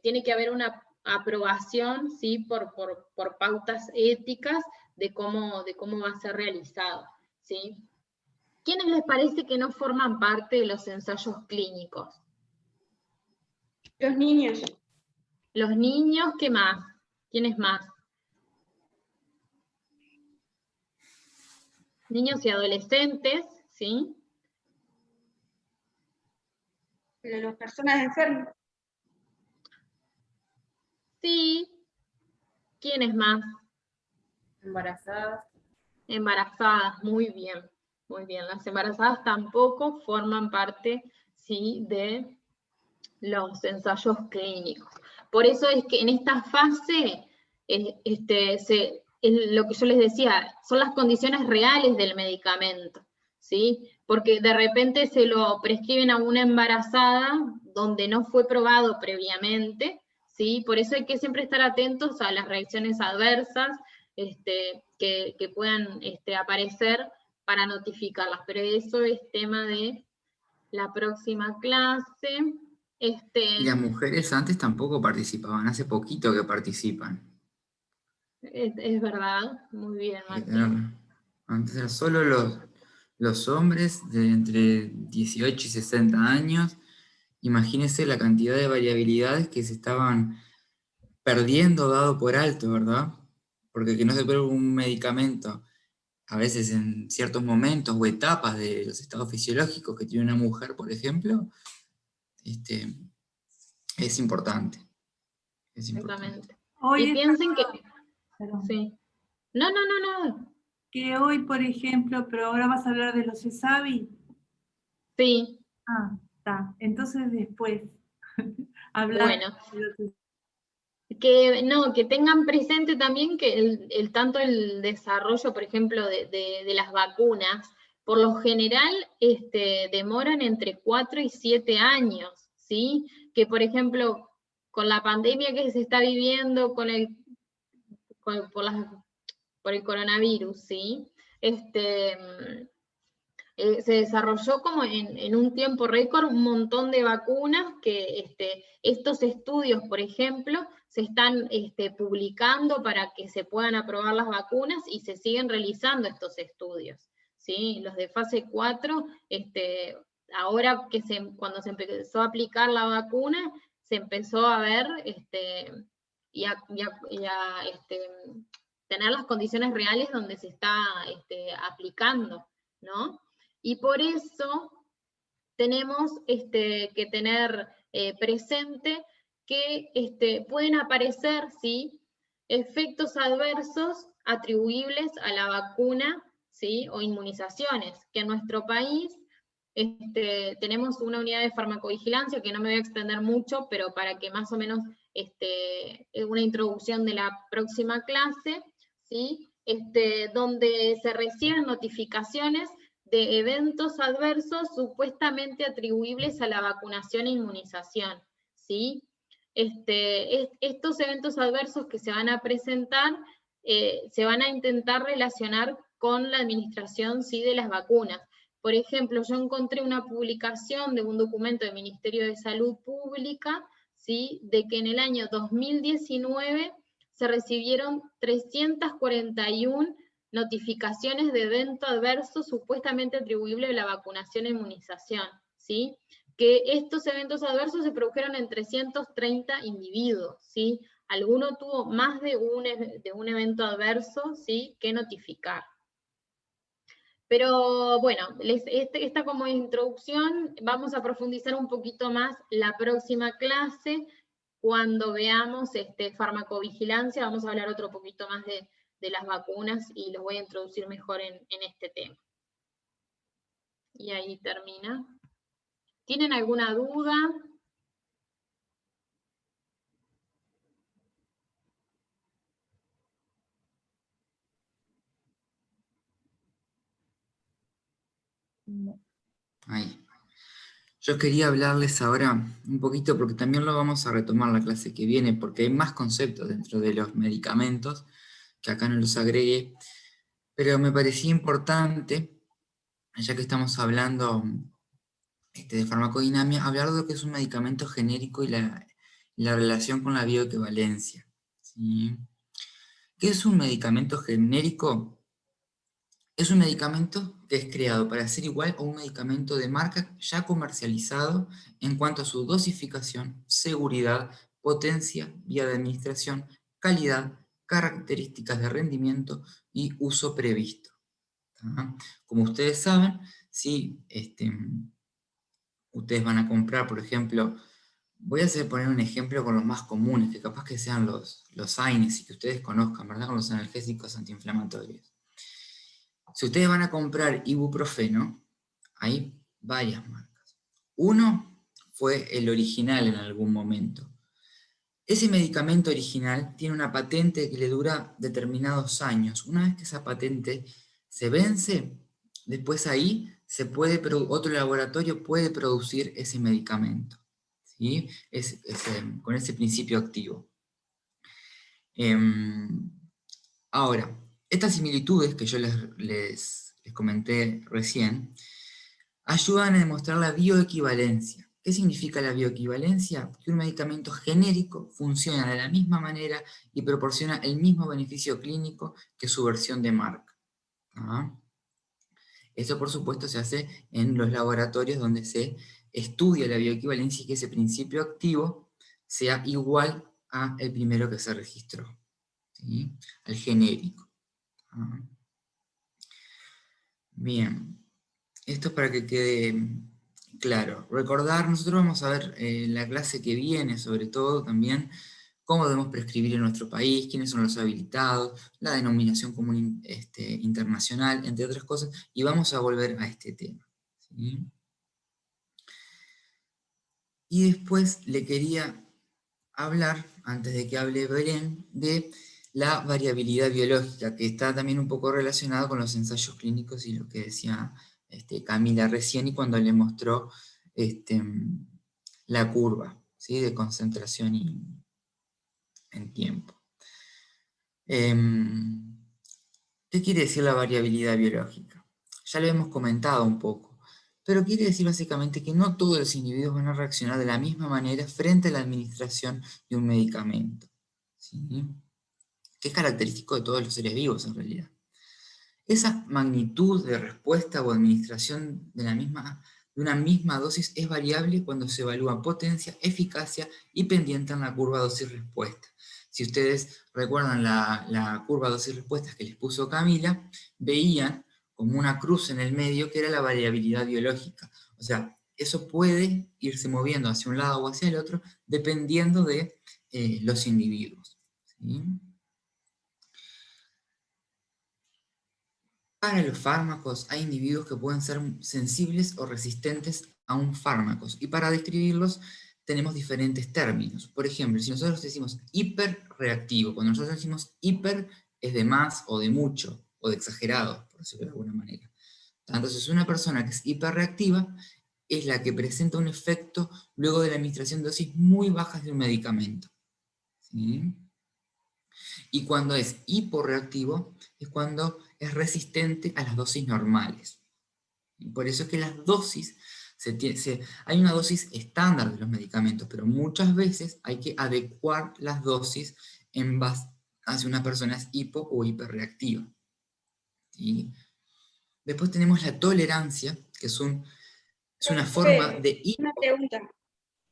tiene que haber una aprobación, ¿sí? por pautas éticas de cómo va a ser realizado, ¿sí? ¿Quiénes les parece que no forman parte de los ensayos clínicos? Los niños. Los niños, ¿qué más? ¿Quiénes más? Niños y adolescentes, ¿sí? las personas enfermas. Sí. ¿Quiénes más? Embarazadas. Embarazadas, muy bien, muy bien. Las embarazadas tampoco forman parte, sí, de los ensayos clínicos. Por eso es que en esta fase, lo que yo les decía, son las condiciones reales del medicamento, ¿sí? Porque de repente se lo prescriben a una embarazada donde no fue probado previamente, ¿sí? Por eso hay que siempre estar atentos a las reacciones adversas que puedan aparecer para notificarlas, pero eso es tema de la próxima clase. Y las mujeres antes tampoco participaban, hace poquito que participan. Es verdad, muy bien, Martín. Antes eran solo los hombres de entre 18 y 60 años. Imagínense la cantidad de variabilidades que se estaban perdiendo dado por alto, ¿verdad? Porque que no se pruebe un medicamento, a veces en ciertos momentos o etapas de los estados fisiológicos que tiene una mujer, por ejemplo, es importante. Es importante. Exactamente. Hoy Y piensen que... Perdón. Sí. No. Que hoy, por ejemplo, pero ahora vas a hablar de los ESAVI. Sí. Ah, está. Entonces después hablar. Bueno. Que tengan presente también que tanto el desarrollo, por ejemplo, de las vacunas, por lo general demoran entre 4 y 7 años, ¿sí? Que, por ejemplo, con la pandemia que se está viviendo por el coronavirus, ¿sí? Se desarrolló como en un tiempo récord un montón de vacunas que estos estudios, por ejemplo, se están publicando para que se puedan aprobar las vacunas y se siguen realizando estos estudios, ¿sí? Los de fase 4, ahora que cuando se empezó a aplicar la vacuna, se empezó a ver y a tener las condiciones reales donde se está aplicando, ¿no? Y por eso tenemos que tener presente que pueden aparecer, ¿sí?, efectos adversos atribuibles a la vacuna, ¿sí?, o inmunizaciones, que en nuestro país tenemos una unidad de farmacovigilancia, que no me voy a extender mucho, pero para que más o menos una introducción de la próxima clase, ¿sí?, donde se reciben notificaciones de eventos adversos supuestamente atribuibles a la vacunación e inmunización, ¿sí? Estos eventos adversos que se van a presentar se van a intentar relacionar con la administración, ¿sí?, de las vacunas. Por ejemplo, yo encontré una publicación de un documento del Ministerio de Salud Pública, ¿sí?, de que en el año 2019 se recibieron 341 notificaciones de evento adverso supuestamente atribuible a la vacunación e inmunización, ¿sí? Que estos eventos adversos se produjeron en 330 individuos, ¿sí? Alguno tuvo más de un evento adverso, ¿sí?, que notificar. Pero bueno, esta como introducción, vamos a profundizar un poquito más la próxima clase, cuando veamos farmacovigilancia, vamos a hablar otro poquito más de las vacunas y los voy a introducir mejor en este tema. Y ahí termina. ¿Tienen alguna duda? No. Ahí. Yo quería hablarles ahora un poquito, porque también lo vamos a retomar la clase que viene, porque hay más conceptos dentro de los medicamentos, que acá no los agregué, pero me parecía importante, ya que estamos hablando de farmacodinamia, hablar de lo que es un medicamento genérico y la relación con la bioequivalencia, ¿sí? ¿Qué es un medicamento genérico? Es un medicamento que es creado para ser igual a un medicamento de marca ya comercializado en cuanto a su dosificación, seguridad, potencia, vía de administración, calidad, características de rendimiento y uso previsto. ¿Tá? Como ustedes saben, si ustedes van a comprar, por ejemplo, voy a poner un ejemplo con los más comunes, que capaz que sean los AINES y que ustedes conozcan, ¿verdad? Con los analgésicos antiinflamatorios. Si ustedes van a comprar ibuprofeno, hay varias marcas. Uno fue el original en algún momento. Ese medicamento original tiene una patente que le dura determinados años. Una vez que esa patente se vence, después ahí otro laboratorio puede producir ese medicamento, ¿sí? Con ese principio activo. Ahora, estas similitudes que yo les comenté recién, ayudan a demostrar la bioequivalencia. ¿Qué significa la bioequivalencia? Que un medicamento genérico funciona de la misma manera y proporciona el mismo beneficio clínico que su versión de marca. ¿Ah? Eso, por supuesto, se hace en los laboratorios donde se estudia la bioequivalencia y que ese principio activo sea igual al primero que se registró, ¿sí? Al genérico. ¿Ah? Bien, esto es para que quede claro. Recordar, nosotros vamos a ver en la clase que viene, sobre todo también, cómo debemos prescribir en nuestro país, quiénes son los habilitados, la denominación común internacional, entre otras cosas, y vamos a volver a este tema, ¿sí? Y después le quería hablar, antes de que hable Belén, de la variabilidad biológica, que está también un poco relacionado con los ensayos clínicos y lo que decía Camila recién, y cuando le mostró la curva, ¿sí? De concentración en tiempo. ¿Qué quiere decir la variabilidad biológica? Ya lo hemos comentado un poco, pero quiere decir básicamente que no todos los individuos van a reaccionar de la misma manera frente a la administración de un medicamento, ¿sí? Que es característico de todos los seres vivos en realidad. Esa magnitud de respuesta o administración de una misma dosis es variable cuando se evalúa potencia, eficacia y pendiente en la curva dosis-respuesta. Si ustedes recuerdan la curva dosis-respuesta que les puso Camila, veían como una cruz en el medio que era la variabilidad biológica. O sea, eso puede irse moviendo hacia un lado o hacia el otro dependiendo de los individuos, ¿sí? Para los fármacos hay individuos que pueden ser sensibles o resistentes a un fármaco, y para describirlos tenemos diferentes términos. Por ejemplo, si nosotros decimos hiperreactivo, cuando nosotros decimos hiper es de más o de mucho, o de exagerado, por decirlo de alguna manera. Entonces una persona que es hiperreactiva es la que presenta un efecto luego de la administración de dosis muy bajas de un medicamento, ¿sí? Y cuando es hiporreactivo es cuando es resistente a las dosis normales. Y por eso es que las dosis, hay una dosis estándar de los medicamentos, pero muchas veces hay que adecuar las dosis en base a si una persona es hipo o hiperreactiva, ¿sí? Después tenemos la tolerancia, que es una forma de... Una pregunta.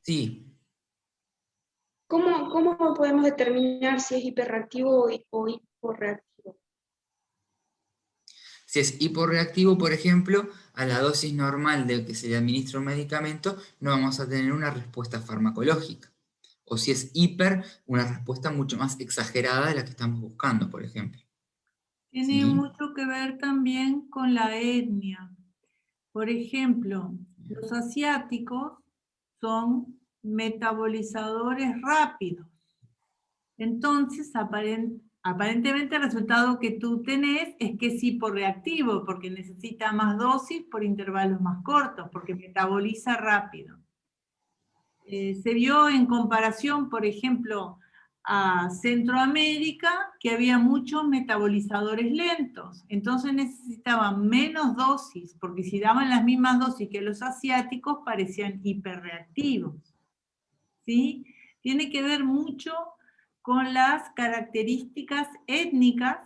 Sí. ¿Cómo podemos determinar si es hiperreactivo o hiporreactivo? Si es hiporreactivo, por ejemplo, a la dosis normal de que se le administra un medicamento, no vamos a tener una respuesta farmacológica. O si es hiper, una respuesta mucho más exagerada de la que estamos buscando, por ejemplo. Tiene ¿Sí? mucho que ver también con la etnia. Por ejemplo, los asiáticos son metabolizadores rápidos. Entonces, aparentemente el resultado que tú tenés es que es hiporreactivo, porque necesita más dosis por intervalos más cortos, porque metaboliza rápido. Se vio en comparación, por ejemplo, a Centroamérica, que había muchos metabolizadores lentos. Entonces necesitaban menos dosis, porque si daban las mismas dosis que los asiáticos, parecían hiperreactivos, ¿sí? Tiene que ver mucho con las características étnicas,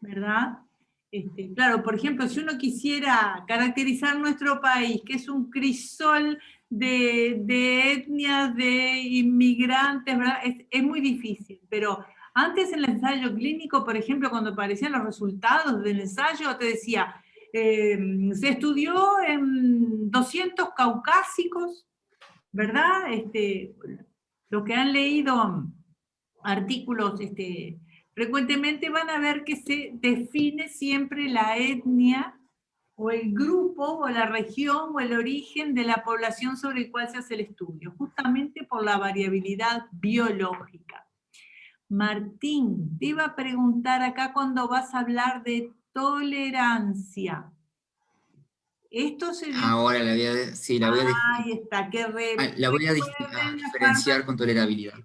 ¿verdad? Claro, por ejemplo, si uno quisiera caracterizar nuestro país, que es un crisol de etnias, de inmigrantes, ¿verdad? Es muy difícil, pero antes en el ensayo clínico, por ejemplo, cuando aparecían los resultados del ensayo, te decía, Se estudió en 200 caucásicos, ¿verdad? Los que han leído artículos frecuentemente van a ver que se define siempre la etnia o el grupo o la región o el origen de la población sobre el cual se hace el estudio, justamente por la variabilidad biológica. Martín, te iba a preguntar acá cuando vas a hablar de tolerancia. Esto se... Ahora la voy a, sí, la voy a, ahí está, la voy a diferenciar con tolerabilidad.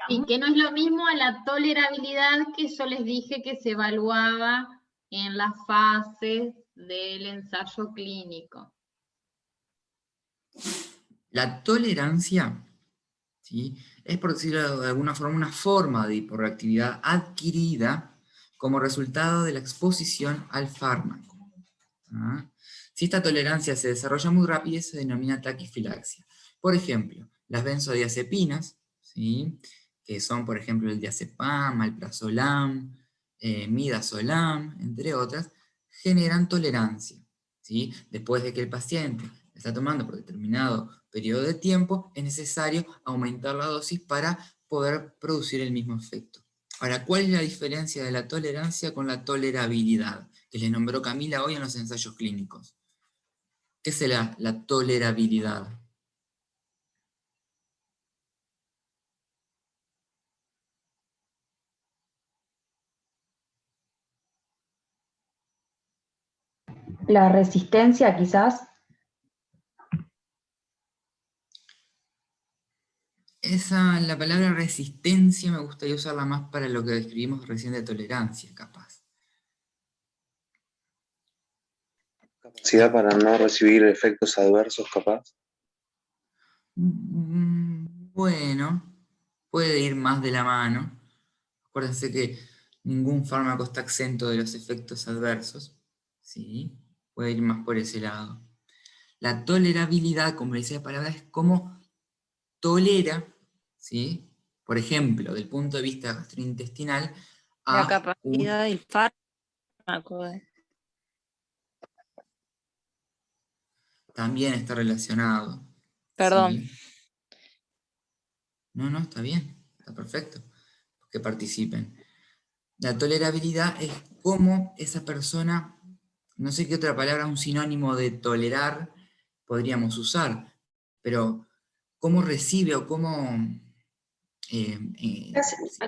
Y que no es lo mismo a la tolerabilidad que yo les dije que se evaluaba en las fases del ensayo clínico. La tolerancia, ¿sí?, es, por decirlo de alguna forma, una forma de hiperreactividad adquirida como resultado de la exposición al fármaco. ¿Ah? Si esta tolerancia se desarrolla muy rápido, se denomina taquifilaxia. Por ejemplo, las benzodiazepinas, ¿sí?, que son, por ejemplo, el diazepam, alprazolam, midazolam, entre otras, generan tolerancia, ¿sí? Después de que el paciente está tomando por determinado periodo de tiempo, es necesario aumentar la dosis para poder producir el mismo efecto. Ahora, ¿cuál es la diferencia de la tolerancia con la tolerabilidad? Que les nombró Camila hoy en los ensayos clínicos. ¿Qué es la tolerabilidad? La resistencia, quizás. La palabra resistencia me gustaría usarla más para lo que describimos recién de tolerancia, capaz. Capacidad para no recibir efectos adversos, capaz. Bueno, puede ir más de la mano. Acuérdense que ningún fármaco está exento de los efectos adversos. ¿Sí? Puede ir más por ese lado. La tolerabilidad, como dice la palabra, es como tolera, ¿sí?, por ejemplo, del punto de vista gastrointestinal, La capacidad del fármaco. También está relacionado. Perdón. ¿Sí? No, está bien, está perfecto que participen. La tolerabilidad es cómo esa persona, no sé qué otra palabra, un sinónimo de tolerar podríamos usar, pero cómo recibe o cómo...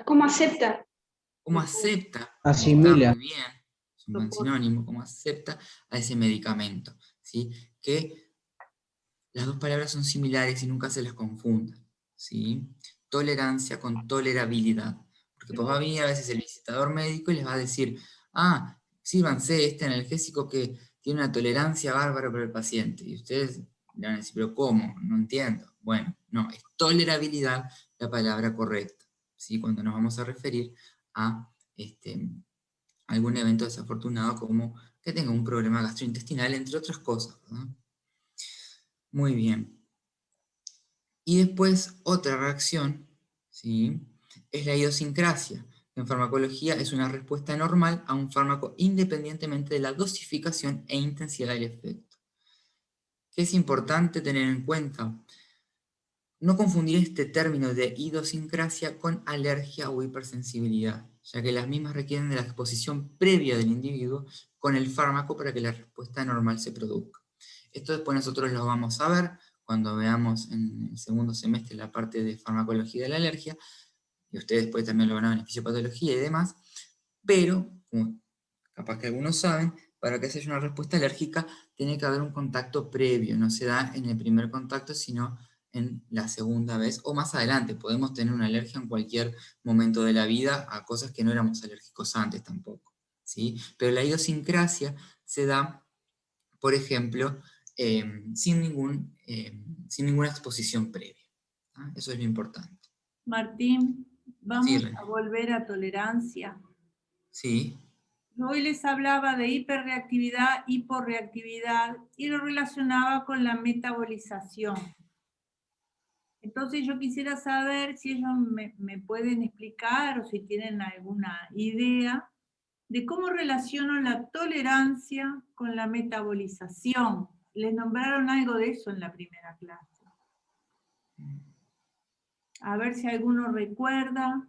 ¿Cómo acepta? ¿Cómo acepta? Asimila. Está muy bien, es un buen sinónimo, cómo acepta a ese medicamento, ¿sí? Que las dos palabras son similares y nunca se las confundan, ¿sí? Tolerancia con tolerabilidad, porque pues va a venir a veces el visitador médico y les va a decir, sírvanse este analgésico que tiene una tolerancia bárbara para el paciente, y ustedes le van a decir, pero ¿cómo? No entiendo. Bueno, no, es tolerabilidad la palabra correcta, ¿sí? Cuando nos vamos a referir a algún evento desafortunado como que tenga un problema gastrointestinal, entre otras cosas, ¿no? Muy bien. Y después otra reacción, ¿sí?, es la idiosincrasia. En farmacología es una respuesta normal a un fármaco independientemente de la dosificación e intensidad del efecto. ¿Qué es importante tener en cuenta? No confundir este término de idiosincrasia con alergia o hipersensibilidad, ya que las mismas requieren de la exposición previa del individuo con el fármaco para que la respuesta normal se produzca. Esto después nosotros lo vamos a ver cuando veamos en el segundo semestre la parte de farmacología de la alergia, y ustedes después también lo van a ver en fisiopatología y demás, pero, como capaz que algunos saben, para que se haya una respuesta alérgica tiene que haber un contacto previo, no se da en el primer contacto, sino en la segunda vez, o más adelante. Podemos tener una alergia en cualquier momento de la vida a cosas que no éramos alérgicos antes tampoco, ¿sí? Pero la idiosincrasia se da, por ejemplo, sin ninguna exposición previa. ¿Ah? Eso es lo importante. Martín, vamos Sí, a volver a tolerancia. Sí. Hoy les hablaba de hiperreactividad, hiporreactividad y lo relacionaba con la metabolización. Entonces yo quisiera saber si ellos me pueden explicar o si tienen alguna idea de cómo relaciono la tolerancia con la metabolización. Les nombraron algo de eso en la primera clase. A ver si alguno recuerda.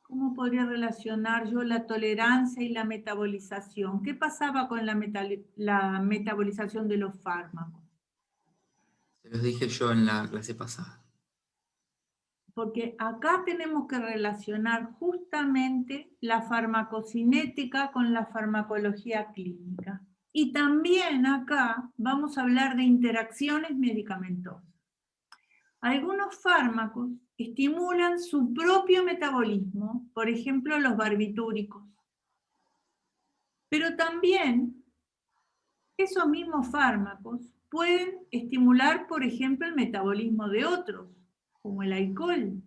¿Cómo podría relacionar yo la tolerancia y la metabolización? ¿Qué pasaba con la metabolización de los fármacos? Se los dije yo en la clase pasada. Porque acá tenemos que relacionar justamente la farmacocinética con la farmacología clínica. Y también acá vamos a hablar de interacciones medicamentosas. Algunos fármacos estimulan su propio metabolismo, por ejemplo los barbitúricos. Pero también esos mismos fármacos pueden estimular, por ejemplo, el metabolismo de otros, como el alcohol.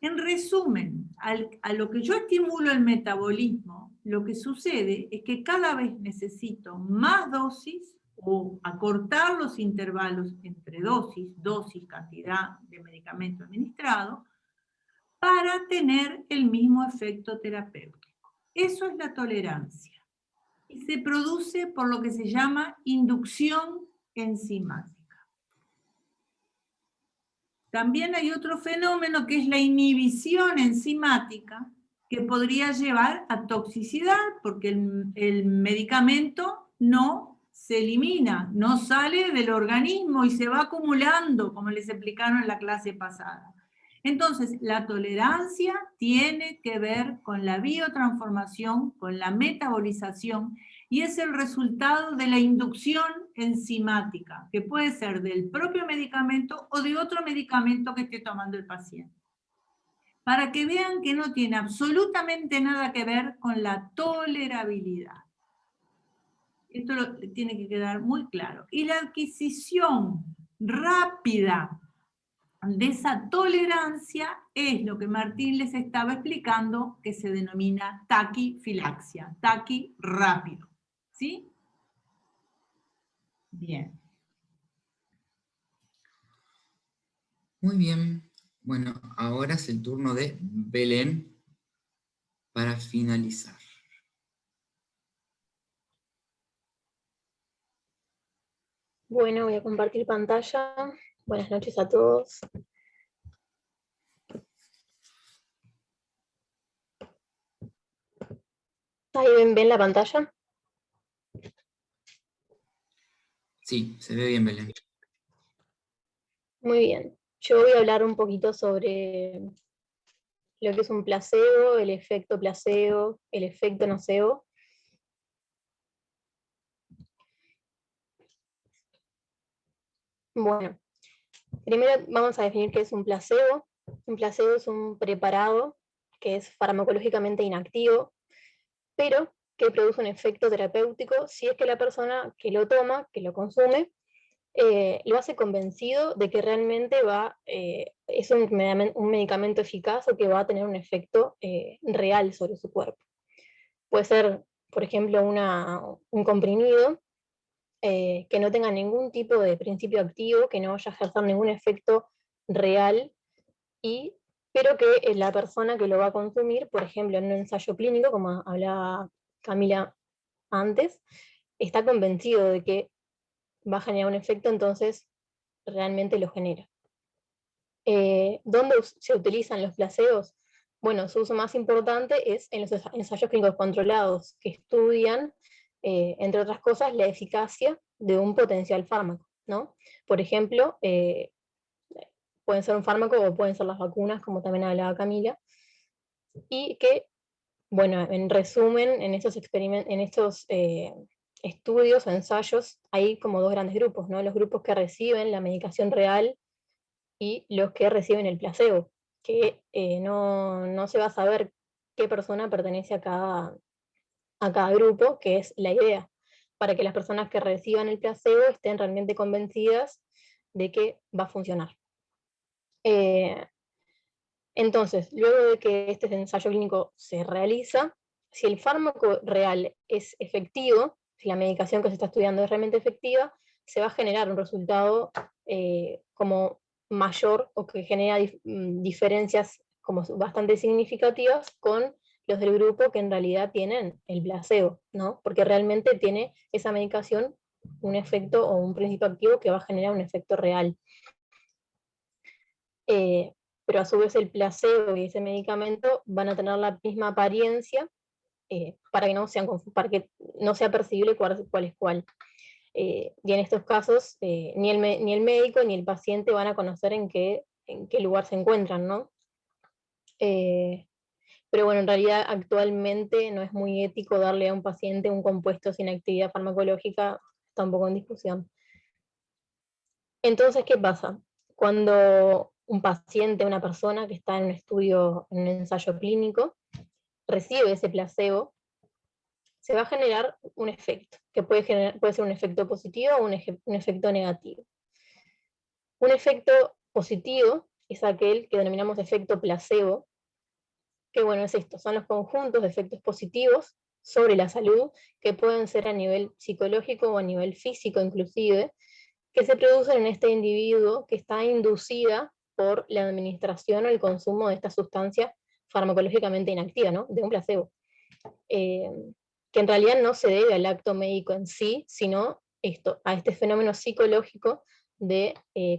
En resumen, a lo que yo estimulo el metabolismo, lo que sucede es que cada vez necesito más dosis o acortar los intervalos entre dosis, cantidad de medicamento administrado, para tener el mismo efecto terapéutico. Eso es la tolerancia. Y se produce por lo que se llama inducción enzimática. También hay otro fenómeno que es la inhibición enzimática, que podría llevar a toxicidad, porque el medicamento no se elimina, no sale del organismo y se va acumulando, como les explicaron en la clase pasada. Entonces, la tolerancia tiene que ver con la biotransformación, con la metabolización, y es el resultado de la inducción enzimática, que puede ser del propio medicamento o de otro medicamento que esté tomando el paciente. Para que vean que no tiene absolutamente nada que ver con la tolerabilidad. Esto tiene que quedar muy claro. Y la adquisición rápida de esa tolerancia es lo que Martín les estaba explicando, que se denomina taquifilaxia, taqui rápido. ¿Sí? Bien. Muy bien. Bueno, ahora es el turno de Belén para finalizar. Bueno, voy a compartir pantalla. Buenas noches a todos. ¿Ahí ven la pantalla? Sí, se ve bien, Belén. Muy bien. Yo voy a hablar un poquito sobre lo que es un placebo, el efecto nocebo. Bueno, primero vamos a definir qué es un placebo. Un placebo es un preparado que es farmacológicamente inactivo, pero que produce un efecto terapéutico si es que la persona que lo toma, que lo consume, lo hace convencido de que realmente es un medicamento eficaz o que va a tener un efecto real sobre su cuerpo. Puede ser, por ejemplo, un comprimido que no tenga ningún tipo de principio activo, que no vaya a ejercer ningún efecto real, pero que la persona que lo va a consumir, por ejemplo, en un ensayo clínico, como hablaba Camila antes, está convencido de que va a generar un efecto, entonces realmente lo genera. ¿Dónde se utilizan los placebos? Bueno, su uso más importante es en los ensayos clínicos controlados, que estudian, entre otras cosas, la eficacia de un potencial fármaco, ¿no? Por ejemplo, pueden ser un fármaco o pueden ser las vacunas, como también hablaba Camila, y que, bueno, en resumen, en estos estudios o ensayos hay como dos grandes grupos, ¿no? Los grupos que reciben la medicación real y los que reciben el placebo, que no se va a saber qué persona pertenece a cada grupo, que es la idea, para que las personas que reciban el placebo estén realmente convencidas de que va a funcionar. Entonces, luego de que este ensayo clínico se realiza, si el fármaco real es efectivo, si la medicación que se está estudiando es realmente efectiva, se va a generar un resultado como mayor o que genera diferencias como bastante significativas con los del grupo que en realidad tienen el placebo, ¿no? Porque realmente tiene esa medicación un efecto o un principio activo que va a generar un efecto real. Pero a su vez el placebo y ese medicamento van a tener la misma apariencia para que no sea percibible cuál es cuál. Y en estos casos, ni el médico ni el paciente van a conocer en qué lugar se encuentran, ¿no? Pero bueno, en realidad actualmente no es muy ético darle a un paciente un compuesto sin actividad farmacológica, está un poco en discusión. Entonces, ¿qué pasa? Cuando un paciente, una persona que está en un estudio, en un ensayo clínico, recibe ese placebo, se va a generar un efecto, que puede ser un efecto positivo o un efecto negativo. Un efecto positivo es aquel que denominamos efecto placebo, que bueno, es esto, son los conjuntos de efectos positivos sobre la salud, que pueden ser a nivel psicológico o a nivel físico inclusive, que se producen en este individuo que está inducida por la administración o el consumo de esta sustancia farmacológicamente inactiva, ¿no? De un placebo. Que en realidad no se debe al acto médico en sí, sino a este fenómeno psicológico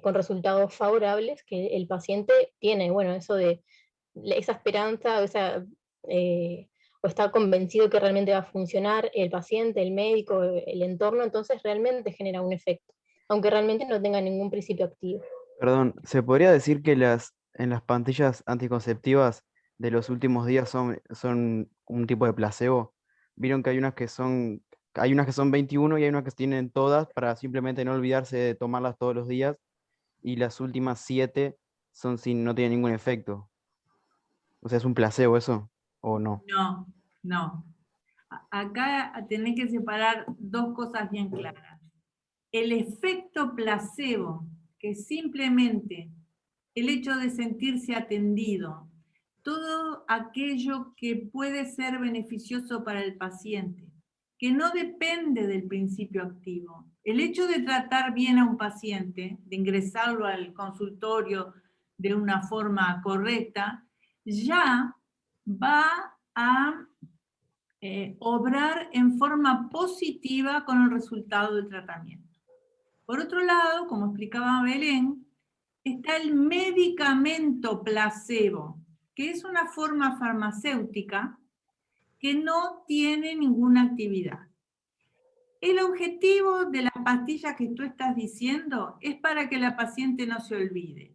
con resultados favorables que el paciente tiene, bueno, eso de esa esperanza o está convencido que realmente va a funcionar el paciente, el médico, el entorno, entonces realmente genera un efecto, aunque realmente no tenga ningún principio activo. Perdón, ¿se podría decir que en las pastillas anticonceptivas de los últimos días son un tipo de placebo? Vieron que hay unas que son 21 y hay unas que tienen todas para simplemente no olvidarse de tomarlas todos los días, y las últimas 7 no tienen ningún efecto. O sea, ¿es un placebo eso o no? No, no. Acá tenés que separar dos cosas bien claras. El efecto placebo, que es simplemente el hecho de sentirse atendido, todo aquello que puede ser beneficioso para el paciente, que no depende del principio activo. El hecho de tratar bien a un paciente, de ingresarlo al consultorio de una forma correcta, ya va a obrar en forma positiva con el resultado del tratamiento. Por otro lado, como explicaba Belén, está el medicamento placebo, que es una forma farmacéutica que no tiene ninguna actividad. El objetivo de las pastillas que tú estás diciendo es para que la paciente no se olvide.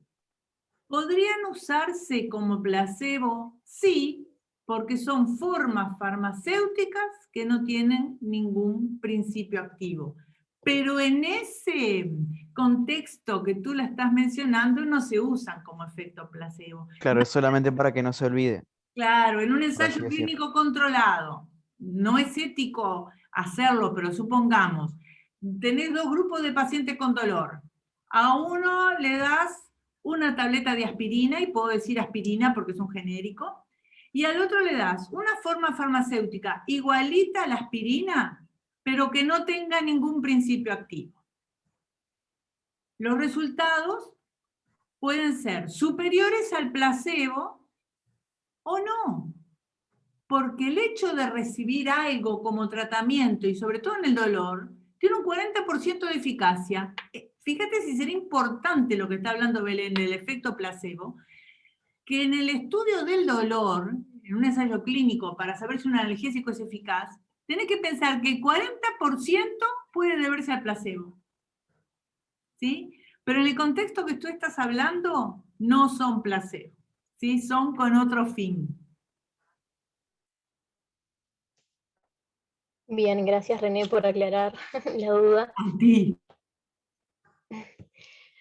¿Podrían usarse como placebo? Sí, porque son formas farmacéuticas que no tienen ningún principio activo. Pero en ese contexto que tú la estás mencionando no se usan como efecto placebo. Claro, es solamente para que no se olvide. Claro, en un por así ensayo decirlo. clínico controlado. No es ético hacerlo, pero supongamos, tenés dos grupos de pacientes con dolor. A uno le das una tableta de aspirina, y puedo decir aspirina porque es un genérico, y al otro le das una forma farmacéutica igualita a la aspirina, pero que no tenga ningún principio activo. Los resultados pueden ser superiores al placebo o no, porque el hecho de recibir algo como tratamiento, y sobre todo en el dolor, tiene un 40% de eficacia. Fíjate si será importante lo que está hablando Belén del efecto placebo, que en el estudio del dolor, en un ensayo clínico para saber si un analgésico es eficaz, tenés que pensar que el 40% puede deberse al placebo. ¿Sí? Pero en el contexto que tú estás hablando, no son placebo, ¿sí? Son con otro fin. Bien, gracias René por aclarar la duda. Sí.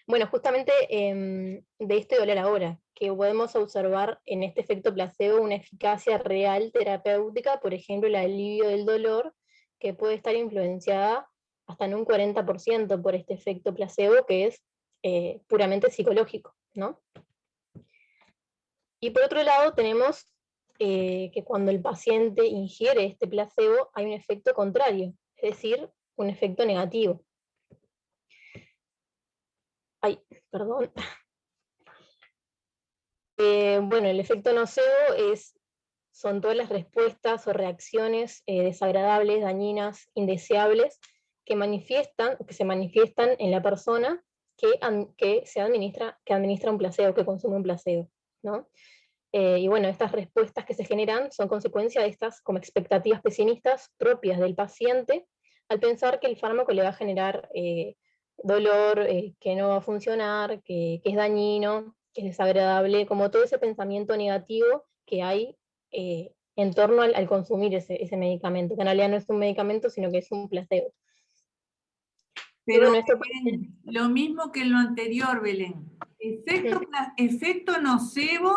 Bueno, justamente de esto iba a hablar ahora, que podemos observar en este efecto placebo una eficacia real terapéutica, por ejemplo, el alivio del dolor, que puede estar influenciada hasta en un 40% por este efecto placebo, que es puramente psicológico, ¿no? Y por otro lado tenemos que cuando el paciente ingiere este placebo hay un efecto contrario, es decir, un efecto negativo. Ay, perdón. Bueno, el efecto nocebo son todas las respuestas o reacciones desagradables, dañinas, indeseables, que se manifiestan en la persona que administra un placebo, que consume un placebo, ¿no? Y bueno, estas respuestas que se generan son consecuencia de estas como expectativas pesimistas propias del paciente, al pensar que el fármaco le va a generar dolor, que no va a funcionar, que es dañino, que es desagradable, como todo ese pensamiento negativo que hay en torno al consumir ese medicamento, que en realidad no es un medicamento, sino que es un placebo. Pero bueno, Belén, lo mismo que en lo anterior, Belén. Efecto nocebo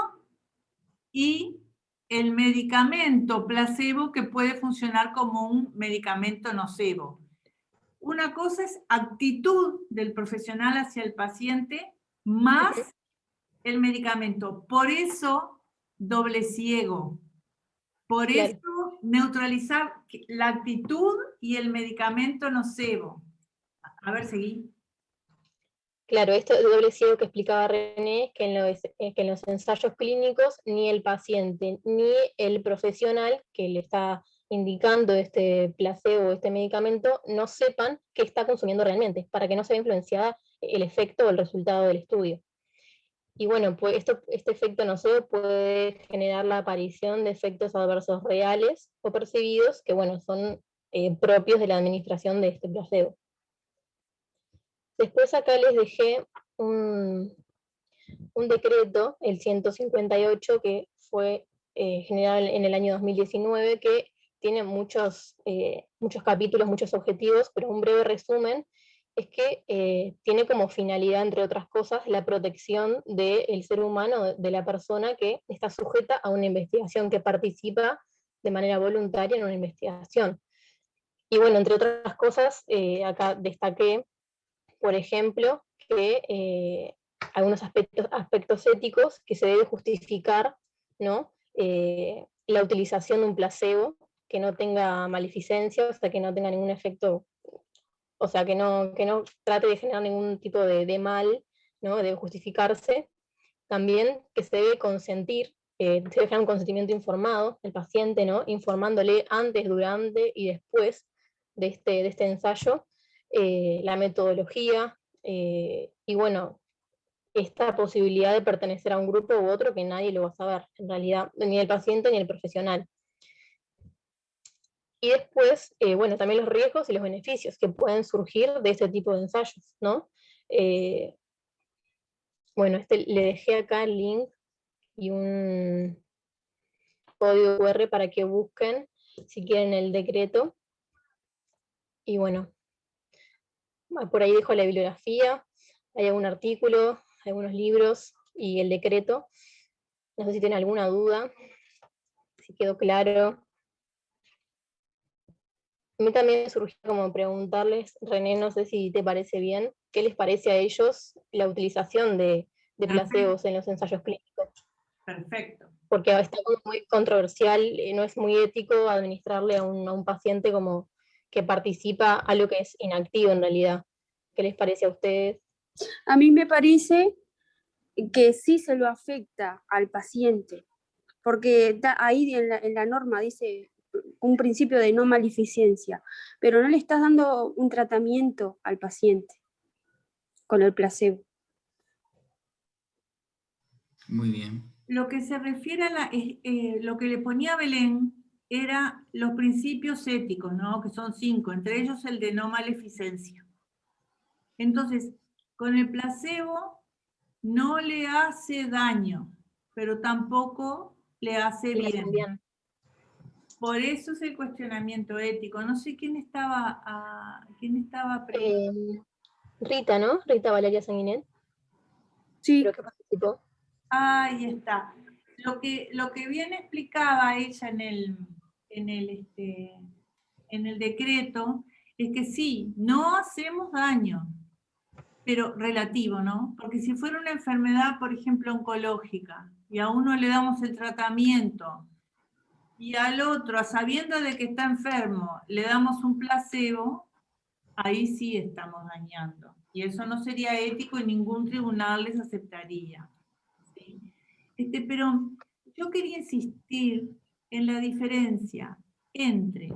y el medicamento placebo que puede funcionar como un medicamento nocebo. Una cosa es actitud del profesional hacia el paciente más el medicamento. Por eso, doble ciego. Por eso, neutralizar la actitud y el medicamento nocebo. A ver, seguí. Claro, esto de doble ciego que explicaba René es que en los ensayos clínicos ni el paciente ni el profesional que le está indicando este placebo o este medicamento no sepan qué está consumiendo realmente, para que no se vea influenciada el efecto o el resultado del estudio. Y bueno, pues este efecto nocebo puede generar la aparición de efectos adversos reales o percibidos que, bueno, son propios de la administración de este placebo. Después acá les dejé un decreto, el 158, que fue generado en el año 2019, que tiene muchos capítulos, muchos objetivos, pero un breve resumen es que tiene como finalidad, entre otras cosas, la protección del ser humano, de la persona que está sujeta a una investigación, que participa de manera voluntaria en una investigación. Y bueno, entre otras cosas, acá destaqué, por ejemplo, que algunos aspectos éticos que se debe justificar, ¿no? La utilización de un placebo que no tenga maleficencia, o sea, que no tenga ningún efecto, o sea, que no trate de generar ningún tipo de mal, ¿no? Debe justificarse. También que se debe consentir, se debe generar un consentimiento informado, el paciente, ¿no? Informándole antes, durante y después de este ensayo, la metodología, y bueno, esta posibilidad de pertenecer a un grupo u otro que nadie lo va a saber, en realidad, ni el paciente ni el profesional. Y después, bueno, también los riesgos y los beneficios que pueden surgir de este tipo de ensayos, ¿no? Bueno, le dejé acá el link y un código QR para que busquen, si quieren, el decreto. Y bueno, por ahí dejo la bibliografía, hay algún artículo, algunos libros y el decreto. No sé si tienen alguna duda, si quedó claro. A mí también me surgió como preguntarles, René, no sé si te parece bien, ¿qué les parece a ellos la utilización de placebos en los ensayos clínicos? Perfecto. Porque está como muy controversial, no es muy ético administrarle a un paciente como que participa algo que es inactivo en realidad. ¿Qué les parece a ustedes? A mí me parece que sí se lo afecta al paciente, porque ahí en la norma dice un principio de no maleficencia, pero no le estás dando un tratamiento al paciente con el placebo. Muy bien. Lo que se refiere a lo que le ponía Belén era los principios éticos, ¿no? Que son 5, entre ellos el de no maleficencia. Entonces, con el placebo no le hace daño, pero tampoco le hace bien. Por eso es el cuestionamiento ético. No sé quién estaba Rita, ¿no? Rita Valeria Sanguinet. Sí. Creo que participó. Ahí está. Lo que bien explicaba ella en el decreto es que sí, no hacemos daño, pero relativo, ¿no? Porque si fuera una enfermedad, por ejemplo, oncológica, y a uno le damos el tratamiento, y al otro, a sabiendo de que está enfermo, le damos un placebo, ahí sí estamos dañando. Y eso no sería ético y ningún tribunal les aceptaría. ¿Sí? Pero yo quería insistir en la diferencia entre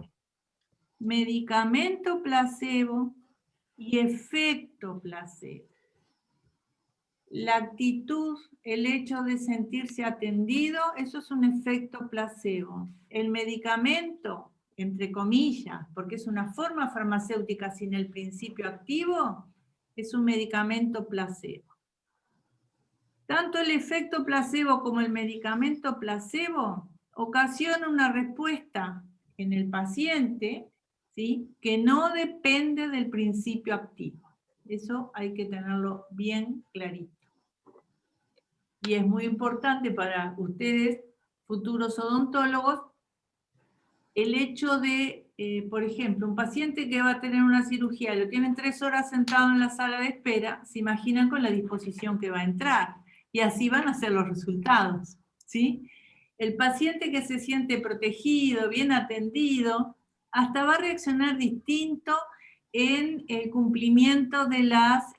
medicamento placebo y efecto placebo. La actitud, el hecho de sentirse atendido, eso es un efecto placebo. El medicamento, entre comillas, porque es una forma farmacéutica sin el principio activo, es un medicamento placebo. Tanto el efecto placebo como el medicamento placebo ocasionan una respuesta en el paciente, ¿sí?, que no depende del principio activo. Eso hay que tenerlo bien clarito. Y es muy importante para ustedes, futuros odontólogos, el hecho de, por ejemplo, un paciente que va a tener una cirugía, lo tienen 3 horas sentado en la sala de espera, se imaginan con la disposición que va a entrar. Y así van a ser los resultados, ¿sí? El paciente que se siente protegido, bien atendido, hasta va a reaccionar distinto en el cumplimiento de las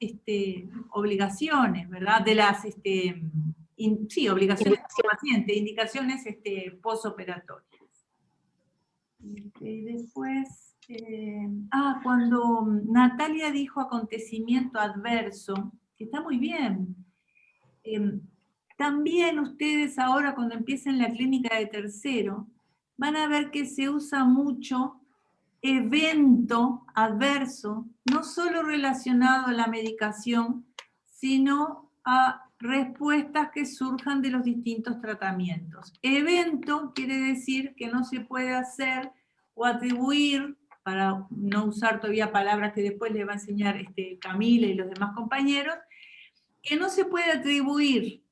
obligaciones, ¿verdad? De las, obligaciones del paciente, indicaciones posoperatorias. Después, cuando Natalia dijo acontecimiento adverso, que está muy bien. También ustedes ahora cuando empiecen la clínica de tercero, van a ver que se usa mucho evento adverso, no solo relacionado a la medicación, sino a respuestas que surjan de los distintos tratamientos. Evento quiere decir que no se puede hacer o atribuir, para no usar todavía palabras que después les va a enseñar Camila y los demás compañeros, que no se puede atribuir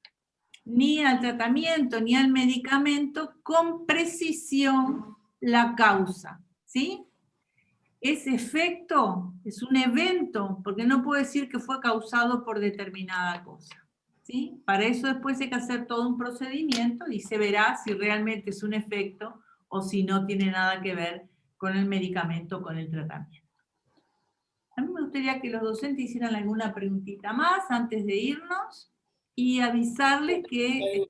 ni al tratamiento ni al medicamento con precisión la causa, ¿sí? Ese efecto es un evento, porque no puedo decir que fue causado por determinada cosa, ¿sí? Para eso después hay que hacer todo un procedimiento y se verá si realmente es un efecto o si no tiene nada que ver con el medicamento o con el tratamiento. A mí me gustaría que los docentes hicieran alguna preguntita más antes de irnos y avisarles que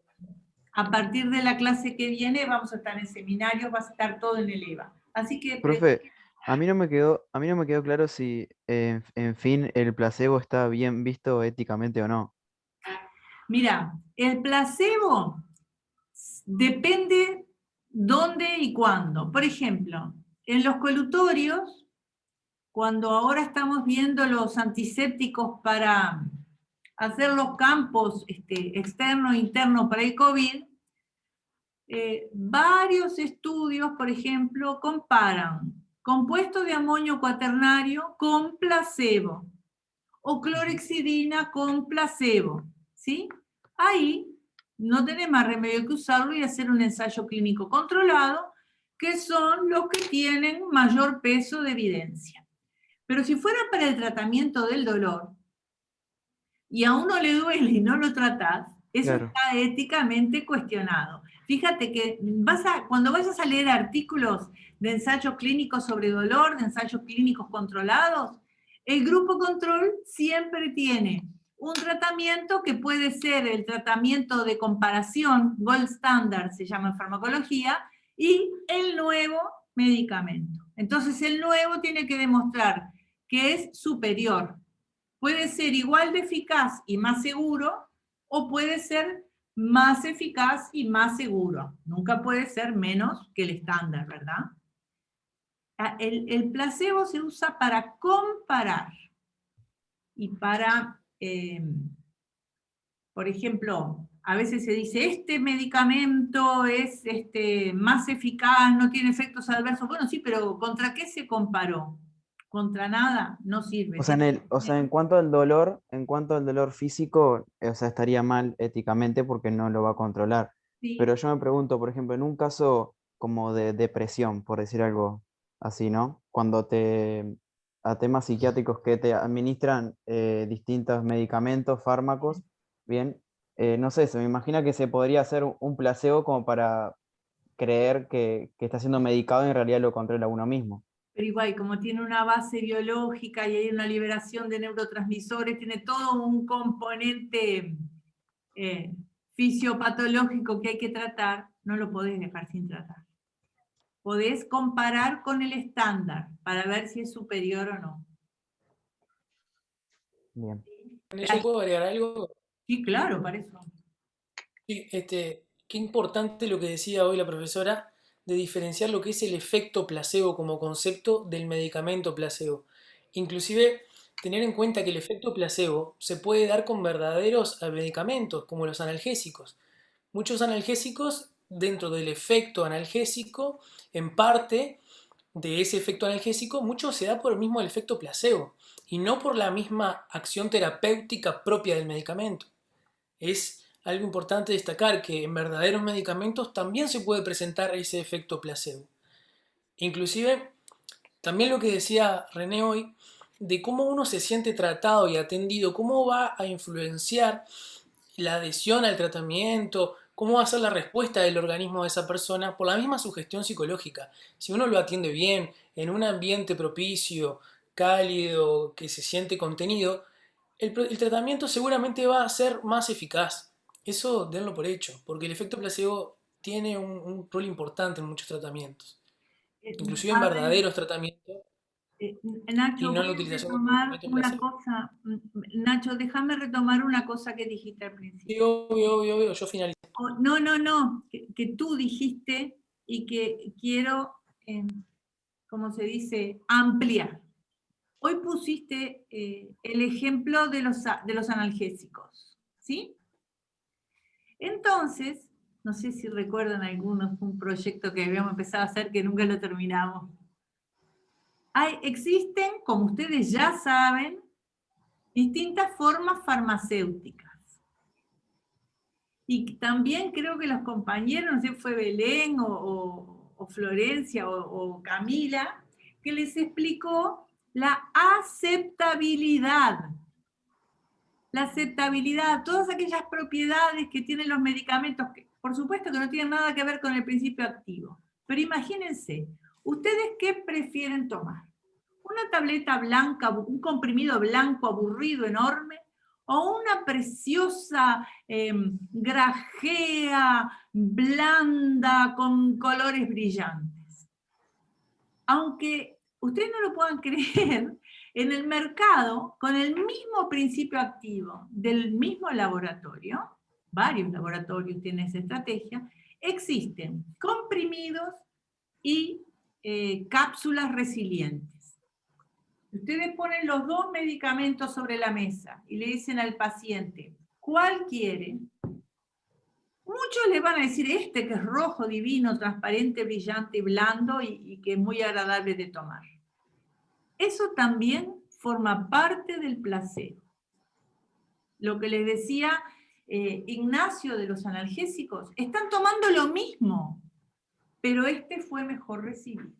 a partir de la clase que viene vamos a estar en seminarios, va a estar todo en el EVA. Así que... Profe, a mí no me quedó claro si, en fin, el placebo está bien visto éticamente o no. Mira, el placebo depende dónde y cuándo. Por ejemplo, en los colutorios, cuando ahora estamos viendo los antisépticos para hacer los campos externo e interno para el COVID, varios estudios, por ejemplo, comparan compuesto de amonio cuaternario con placebo o clorhexidina con placebo, ¿sí? Ahí no tenés más remedio que usarlo y hacer un ensayo clínico controlado, que son los que tienen mayor peso de evidencia. Pero si fuera para el tratamiento del dolor, y a uno le duele y no lo tratás, eso está éticamente cuestionado. Fíjate que cuando vayas a leer artículos de ensayos clínicos sobre dolor, de ensayos clínicos controlados, el grupo control siempre tiene un tratamiento que puede ser el tratamiento de comparación, gold standard se llama en farmacología, y el nuevo medicamento. Entonces el nuevo tiene que demostrar que es superior. Puede ser igual de eficaz y más seguro, o puede ser más eficaz y más seguro. Nunca puede ser menos que el estándar, ¿verdad? El placebo se usa para comparar y para, por ejemplo, a veces se dice, este medicamento es más eficaz, no tiene efectos adversos. Bueno, sí, pero ¿contra qué se comparó? Contra nada, no sirve. O sea, en cuanto al dolor físico, o sea, estaría mal éticamente porque no lo va a controlar. Sí. Pero yo me pregunto, por ejemplo, en un caso como de depresión, por decir algo así, ¿no? Cuando a temas psiquiátricos que te administran distintos medicamentos, fármacos, bien, no sé, se me imagina que se podría hacer un placebo como para creer que está siendo medicado y en realidad lo controla uno mismo. Pero igual, como tiene una base biológica y hay una liberación de neurotransmisores, tiene todo un componente fisiopatológico que hay que tratar, no lo podés dejar sin tratar. podés comparar con el estándar para ver si es superior o no. Bien. ¿Yo puedo agregar algo? Sí, claro, para eso. Sí, qué importante lo que decía hoy la profesora de diferenciar lo que es el efecto placebo como concepto del medicamento placebo. Inclusive tener en cuenta que el efecto placebo se puede dar con verdaderos medicamentos como los analgésicos. Muchos analgésicos, dentro del efecto analgésico, en parte de ese efecto analgésico, mucho se da por el mismo efecto placebo y no por la misma acción terapéutica propia del medicamento. Es algo importante destacar que en verdaderos medicamentos también se puede presentar ese efecto placebo. Inclusive, también lo que decía René hoy, de cómo uno se siente tratado y atendido, cómo va a influenciar la adhesión al tratamiento, cómo va a ser la respuesta del organismo de esa persona por la misma sugestión psicológica. Si uno lo atiende bien, en un ambiente propicio, cálido, que se siente contenido, el tratamiento seguramente va a ser más eficaz. Eso denlo por hecho, porque el efecto placebo tiene un rol importante en muchos tratamientos, inclusive en verdaderos tratamientos. Nacho, Y no voy la a utilización de retomar medicamento una placebo. cosa. Nacho, déjame retomar una cosa que dijiste al principio. Sí, obvio, yo finalizo. No, que tú dijiste y que quiero, como se dice, ampliar. Hoy pusiste el ejemplo de los analgésicos, ¿sí? Entonces, no sé si recuerdan algunos, un proyecto que habíamos empezado a hacer que nunca lo terminamos. Existen, como ustedes ya saben, distintas formas farmacéuticas. Y también creo que los compañeros, no sé si fue Belén o Florencia o Camila, que les explicó la aceptabilidad. La aceptabilidad, todas aquellas propiedades que tienen los medicamentos, que por supuesto que no tienen nada que ver con el principio activo. Pero imagínense, ¿ustedes qué prefieren tomar? ¿Una tableta blanca, un comprimido blanco aburrido, enorme? ¿O una preciosa grajea blanda con colores brillantes? Aunque ustedes no lo puedan creer, en el mercado, con el mismo principio activo del mismo laboratorio, varios laboratorios tienen esa estrategia, existen comprimidos y cápsulas resilientes. Ustedes ponen los dos medicamentos sobre la mesa y le dicen al paciente, ¿cuál quiere? Muchos le van a decir este que es rojo, divino, transparente, brillante y blando y que es muy agradable de tomar. Eso también forma parte del placebo. Lo que les decía Ignacio de los analgésicos, están tomando lo mismo, pero este fue mejor recibido.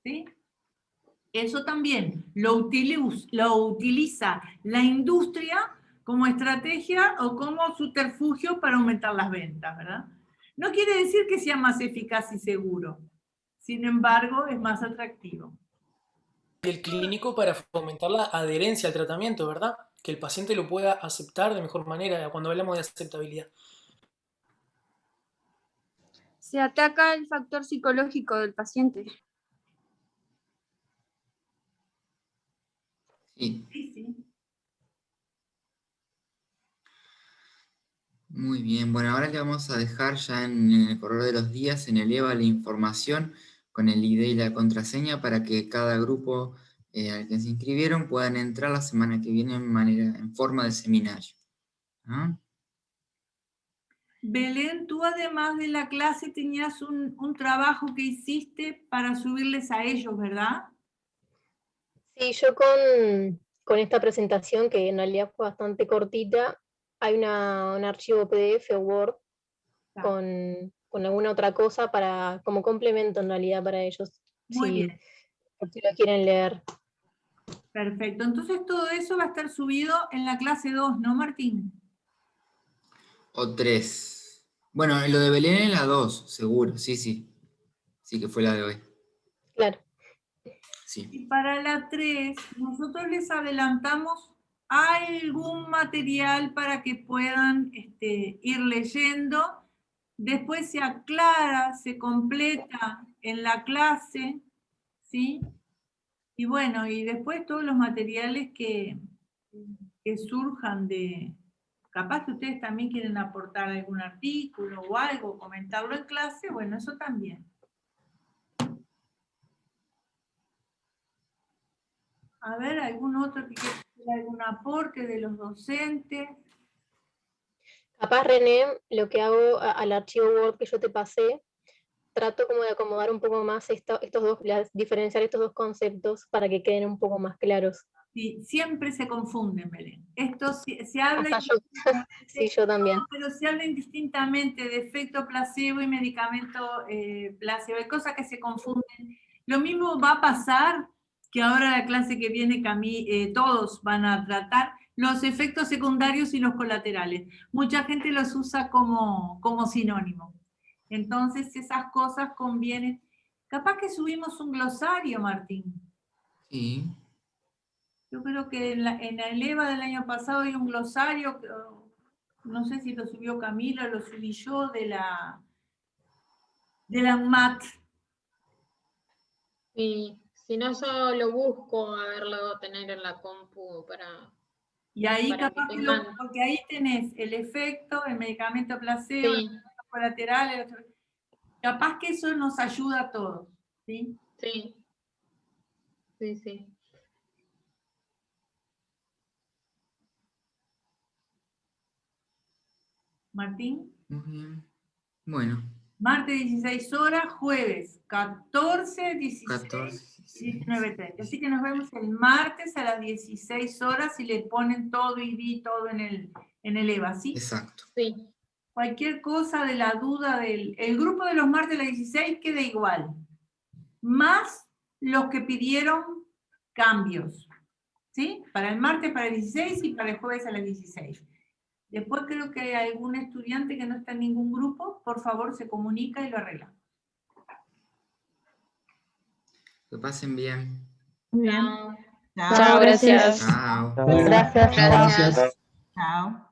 ¿Sí? Eso también lo utiliza la industria como estrategia o como subterfugio para aumentar las ventas, ¿verdad? No quiere decir que sea más eficaz y seguro, sin embargo es más atractivo. Y el clínico para fomentar la adherencia al tratamiento, ¿verdad? Que el paciente lo pueda aceptar de mejor manera cuando hablamos de aceptabilidad. Se ataca el factor psicológico del paciente. Sí. Sí. Muy bien, bueno, ahora le vamos a dejar ya en el correr de los días en el EVA la información con el ID y la contraseña para que cada grupo al que se inscribieron puedan entrar la semana que viene en forma de seminario. ¿Ah? Belén, tú además de la clase tenías un trabajo que hiciste para subirles a ellos, ¿verdad? Sí, yo con esta presentación, que en realidad fue bastante cortita, hay un archivo PDF o Word con alguna otra cosa como complemento en realidad para ellos, Muy bien. si lo quieren leer. Perfecto, entonces todo eso va a estar subido en la clase 2, ¿no, Martín? O 3. Bueno, lo de Belén es la 2, seguro, sí. Sí que fue la de hoy. Claro. Sí. Y para la 3, nosotros les adelantamos algún material para que puedan ir leyendo después se aclara, se completa en la clase, ¿sí? Y bueno, y después todos los materiales que surjan de... Capaz que ustedes también quieren aportar algún artículo o algo, comentarlo en clase, bueno, eso también. A ver, ¿algún otro que quiera hacer algún aporte de los docentes? Capaz, René, lo que hago al archivo Word que yo te pasé, trato como de acomodar un poco más diferenciar estos dos conceptos para que queden un poco más claros. Sí, siempre se confunden, Belén. Esto se habla... Sí, yo también. Pero se habla indistintamente de efecto placebo y medicamento placebo. Hay cosas que se confunden. Lo mismo va a pasar que ahora la clase que viene todos van a tratar los efectos secundarios y los colaterales. Mucha gente los usa como sinónimo. Entonces esas cosas convienen. Capaz que subimos un glosario, Martín. Sí. Yo creo que en la EVA del año pasado hay un glosario, no sé si lo subió Camila, lo subí yo, de la UMAT. Y si no, yo lo busco a verlo tener en la compu para... Y ahí capaz que porque ahí tenés el efecto, el medicamento placebo, sí. el efecto colateral, capaz que eso nos ayuda a todos, ¿sí? Sí. Sí, sí. Martín. Muy bien. Bueno. Martes 16 horas, jueves 14, 16, 19, 30. Así que nos vemos el martes a las 16 horas y le ponen todo y di todo en el EVA, ¿sí? Exacto. Sí. Cualquier cosa de la duda el grupo de los martes a las 16 queda igual. Más los que pidieron cambios, ¿sí? Para el martes para el 16 y para el jueves a las 16. Después creo que hay algún estudiante que no está en ningún grupo, por favor se comunica y lo arregla. Que pasen bien. Muy bien. Chao, gracias. Chao. Gracias. Gracias. Chao.